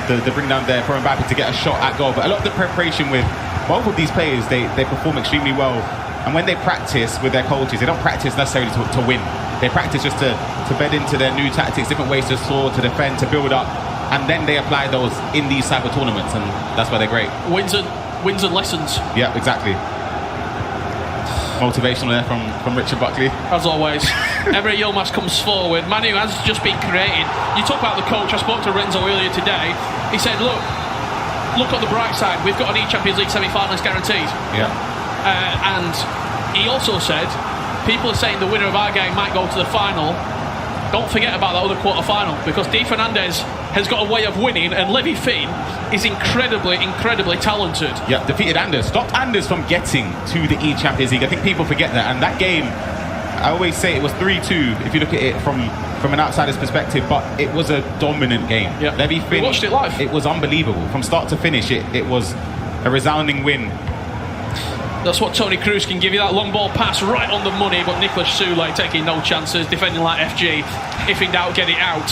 the bring down there for Mbappe to get a shot at goal. But a lot of the preparation with both of these players, they perform extremely well. And when they practice with their coaches, they don't practice necessarily to win. They practice just to bed into their new tactics, different ways to score, to defend, to build up. And then they apply those in these type of tournaments, and that's why they're great. Wins and lessons. Yeah, exactly. Motivational there from Richard Buckley. As always. Emre Yilmaz comes forward. Manu has just been created. You talk about the coach. I spoke to Renzo earlier today. He said, look on the bright side. We've got an eChampions League semi-finalist guaranteed. Yeah. And he also said, people are saying the winner of our game might go to the final. Don't forget about that other quarter-final, because Di Fernandez has got a way of winning, and Levy Finn is incredibly talented. Yeah, defeated Anders. Stopped Anders from getting to the eChampions League. I think people forget that. And that game, I always say it was 3-2 if you look at it from an outsider's perspective, but it was a dominant game. Yeah. Levy Finn, we watched it live. It was unbelievable. From start to finish, it was a resounding win. That's what Toni Kroos can give you, that long ball pass right on the money, but Nicolas Soulé taking no chances, defending like FG. If in doubt, get it out.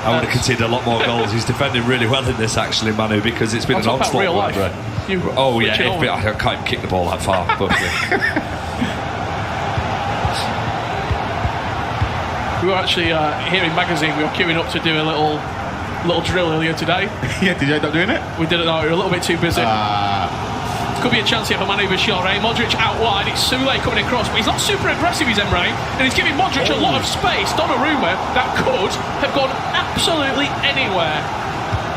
I would have conceded a lot more goals. He's defending really well in this, actually, Manu, because it's been an onslaught. Real life. Oh, yeah, I can't even kick the ball that far. But, we were actually here in magazine. We were queuing up to do a little drill earlier today. Yeah, did you end up doing it? We didn't know. We were a little bit too busy. Could be a chance here for Manu Bashore. Modric out wide. It's Soulé coming across, but he's not super aggressive, he's Emre, and he's giving Modric a lot of space. Donnarumma, that could have gone absolutely anywhere.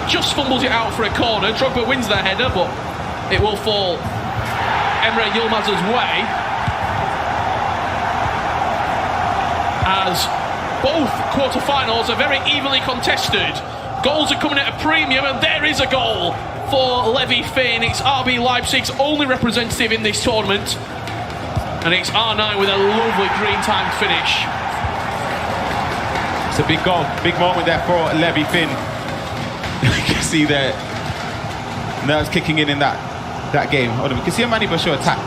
Just fumbles it out for a corner. Drogba wins the header, but it will fall Emre Yilmaz's way. As both quarter-finals are very evenly contested. Goals are coming at a premium, and there is a goal for Levi Finn. It's RB Leipzig's only representative in this tournament, and it's R9 with a lovely green time finish. It's a big goal, big moment there for Levi Finn. You can see there nerves kicking in that game. Hold on, you can see a Manu Bashore attack.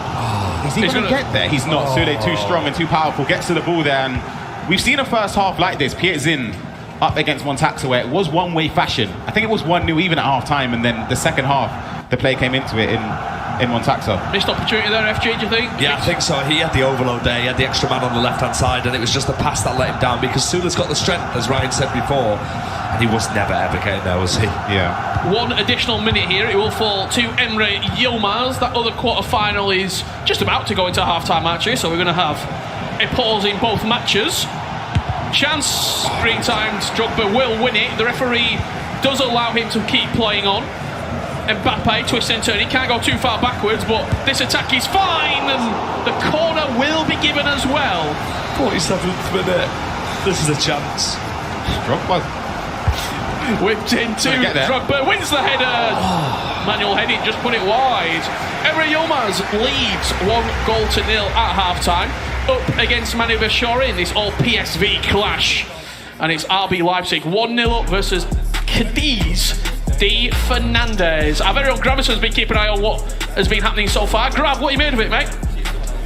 Is he going to get there? He's not. Soulé too strong and too powerful. Gets to the ball there, and we've seen a first half like this. Pietzin up against Montaxa, where it was one-way fashion. I think it was 1-0 even at half-time, and then the second half, the play came into it in Montaxa. Missed opportunity there, FG, do you think? Yeah, I think so. He had the overload there. He had the extra man on the left-hand side, and it was just the pass that let him down, because Soulé's got the strength, as Ryan said before, and he was never, ever getting there, was he? Yeah. One additional minute here. It will fall to Emre Yilmaz. That other quarter-final is just about to go into half-time, actually, so we're going to have a pause in both matches. Chance, green timed, Drogba will win it. The referee does allow him to keep playing on. Mbappe, twist and turn, he can't go too far backwards, but this attack is fine, and the corner will be given as well. 47th minute, this is a chance. Drogba whipped into Drogba, wins the header. Manuel heading, just put it wide. Emre Yilmaz leads 1-0 at half-time. Up against Manu Bashore in this all PSV clash, and it's RB Leipzig 1-0 up versus Cadiz de Fernandez. Our very own Graveson's been keeping an eye on what has been happening so far. Grav, what you made of it, mate?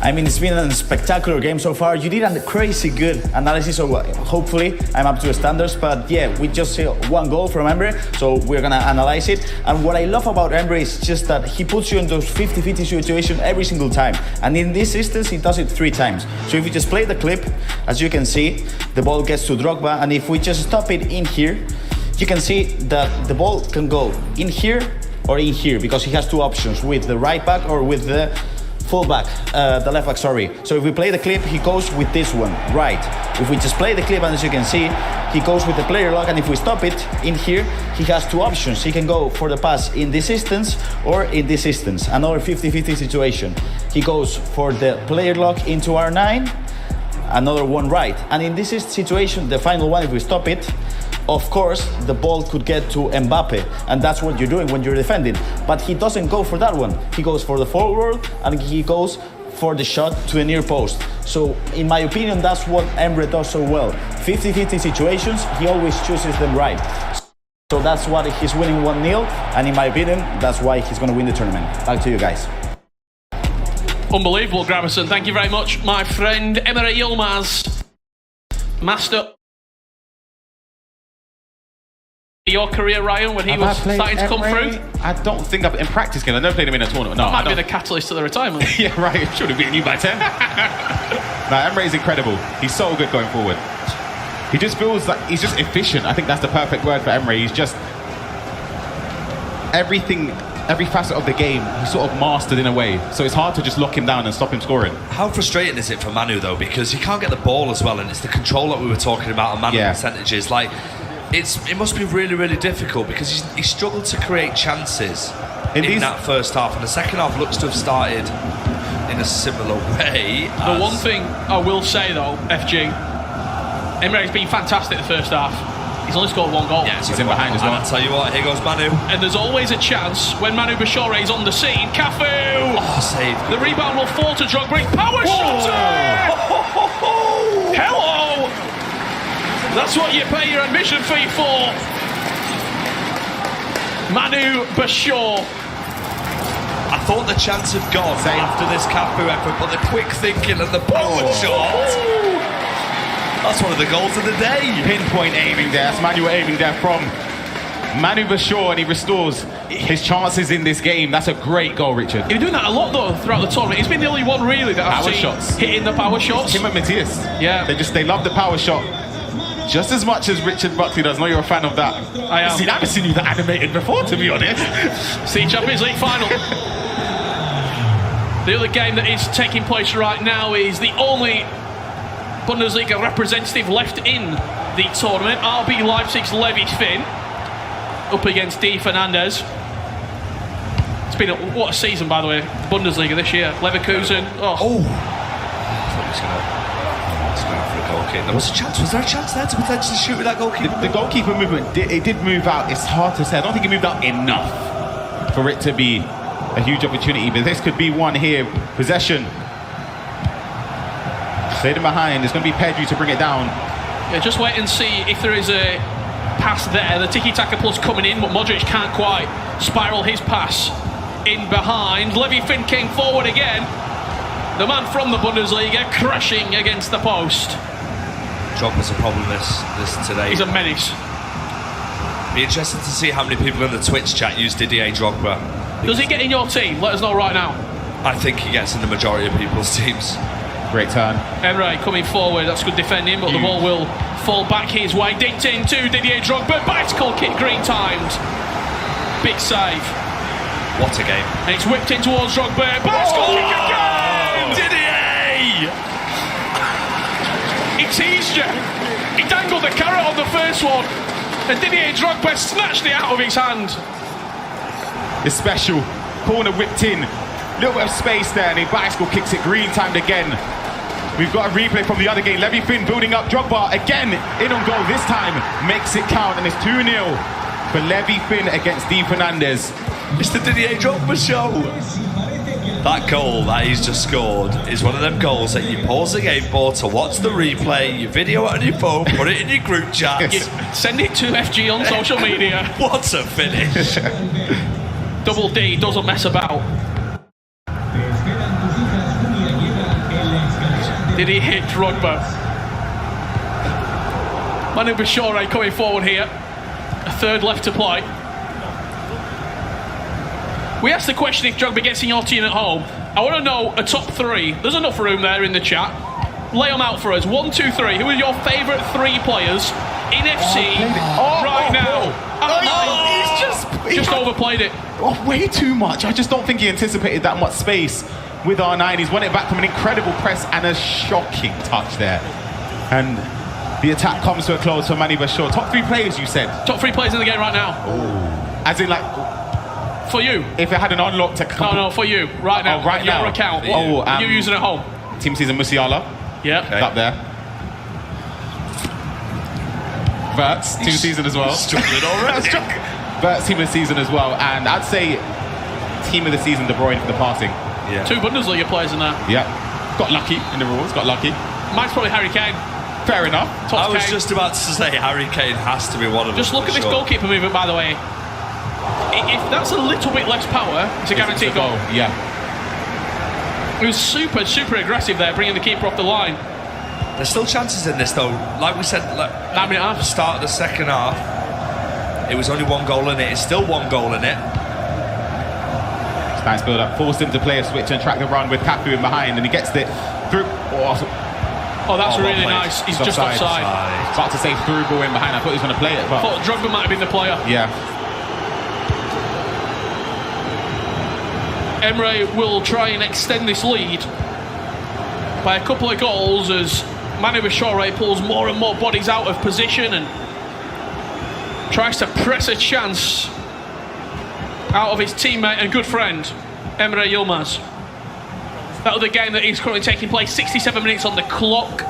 I mean, it's been a spectacular game so far. You did a crazy good analysis, so hopefully I'm up to the standards. But yeah, we just see one goal from Emre, so we're gonna analyze it. And what I love about Emre is just that he puts you in those 50-50 situations every single time. And in this instance, he does it 3 times. So if you just play the clip, as you can see, the ball gets to Drogba, and if we just stop it in here, you can see that the ball can go in here or in here, because he has 2 options, with the right back or with the fullback, the left back, sorry. So if we play the clip, he goes with this one, right. If we just play the clip, and as you can see, he goes with the player lock, and if we stop it in here, he has 2 options. He can go for the pass in this distance or in this distance. Another 50-50 situation. He goes for the player lock into R9, another one right. And in this situation, the final one, if we stop it, of course, the ball could get to Mbappe, and that's what you're doing when you're defending. But he doesn't go for that one. He goes for the forward, and he goes for the shot to the near post. So, in my opinion, that's what Emre does so well. 50-50 situations, he always chooses them right. So that's why he's winning 1-0, and in my opinion, that's why he's going to win the tournament. Back to you guys. Unbelievable, Gravison. Thank you very much, my friend. Emre Yilmaz, master your career, Ryan, when he was starting to come through? I don't think in practice games. I never played him in a tournament. No, that might be the catalyst to the retirement. Yeah, right. It should have beaten you by 10. No, Emre is incredible. He's so good going forward. He just feels like he's just efficient. I think that's the perfect word for Emre. He's just everything, every facet of the game, he's sort of mastered in a way. So it's hard to just lock him down and stop him scoring. How frustrating is it for Manu though? Because he can't get the ball as well, and it's the control that we were talking about, and Manu percentages. Like, it must be really, really difficult, because he struggled to create chances in that first half, and the second half looks to have started in a similar way. The one thing I will say though, FG, Emre's been fantastic the first half. He's only scored 1 goal. Yeah, he's in behind as well. And I'll tell you what, here goes Manu. And there's always a chance when Manu Bashore is on the scene. Cafu! Oh, save. The rebound will fall to Drogba. Power shot! Hello! That's what you pay your admission fee for. Manu Bashore. I thought the chance had gone after this Cafu effort, but the quick thinking and the power shot. That's one of the goals of the day. Pinpoint aiming there. That's Manuel aiming there from Manu Bashaw, and he restores his chances in this game. That's a great goal, Richard. He's been doing that a lot though throughout the tournament. He's been the only one really that I've seen shots. hitting the power shots. Him and Matthias. Yeah. They love the power shot just as much as Richard Buckley does. I know you're a fan of that. I am. See, I haven't seen you that animated before, to be honest. See, Champions League final. The other game that is taking place right now is the only Bundesliga representative left in the tournament. RB Leipzig's Levi Finn up against Di Fernandez. It's been what a season, by the way, Bundesliga this year. Leverkusen. I thought he was going for a goal kick. There was a chance. Was there a chance there to potentially shoot with that goalkeeper? The goalkeeper movement, it did move out. It's hard to say. I don't think it moved out enough for it to be a huge opportunity, but this could be one here. Possession. Stayed in behind. It's going to be Pedri to bring it down. Yeah, just wait and see if there is a pass there. The tiki-taka plus coming in, but Modric can't quite spiral his pass in behind. Levi Finn came forward again. The man from the Bundesliga crashing against the post. Drogba's a problem this today. He's a menace. Be interested to see how many people in the Twitch chat use Didier Drogba. Does he get in your team? Let us know right now. I think he gets in the majority of people's teams. Great turn. Emre coming forward, that's good defending, but the ball will fall back his way. Dinked into Didier Drogba, bicycle kick, green timed. Big save. What a game. And it's whipped in towards Drogba, bicycle kick again! Didier! He teased you. He dangled the carrot on the first one, and Didier Drogba snatched it out of his hand. It's special. Corner whipped in. Little bit of space there, and he bicycle kicks it, green timed again. We've got a replay from the other game. Levi Finn building up. Drogba again in on goal. This time makes it count, and it's 2-0 for Levi Finn against Di Fernandez. It's the Didier Drogba show. That goal that he's just scored is one of them goals that you pause the game for to watch the replay, you video it on your phone, put it in your group chat. Send it to FG on social media. What a finish. Double D doesn't mess about. Did he hit Drogba? Manu Bashaw coming forward here. A third left to play. We asked the question if Drogba gets in your team at home. I want to know a top three. There's enough room there in the chat. Lay them out for us. 1, 2, 3. Who are your favourite 3 players in FC right now? He's just overplayed it. Way too much. I just don't think he anticipated that much space with R9. He's won it back from an incredible press and a shocking touch there. And the attack comes to a close for Manu Bashaw. Top 3 players, you said? Top 3 players in the game right now. Ooh. As in, like, for you. If it had an unlocked account. No, for you. Right now. Right now. Your account. You're using at home. Team season Musiala. Yeah. Okay. Up there. Verts, team season as well. Struggling already. Verts, team of the season as well. And I'd say team of the season, De Bruyne for the passing. Yeah. 2 Bundesliga players in there. Yeah. Got lucky in the rules, got lucky. Mine's probably Harry Kane. Fair enough. I was just about to say Harry Kane has to be one of them. Just look at this goalkeeper movement, by the way. If that's a little bit less power, it's a guaranteed goal. Yeah. He was super aggressive there, bringing the keeper off the line. There's still chances in this, though. Like we said, at the start of the second half, it was only 1 goal in it. It's still 1 goal in it. Nice build up. Forced him to play a switch and track the run with Cafu in behind, and he gets it through. Oh, that's really nice. He's just offside. About to say through ball in behind. I thought he was going to play it, but I thought Drogba might have been the player. Yeah. Emre will try and extend this lead by a couple of goals as Manu Bashaw pulls more and more bodies out of position and tries to press a chance out of his teammate and good friend Emre Yilmaz. That other game that is currently taking place, 67 minutes on the clock.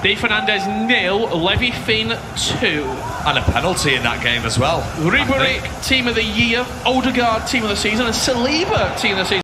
Di Fernandez 0, Levi Finn 2. And a penalty in that game as well. Ribery, team of the year. Odegaard, team of the season. And Saliba, team of the season.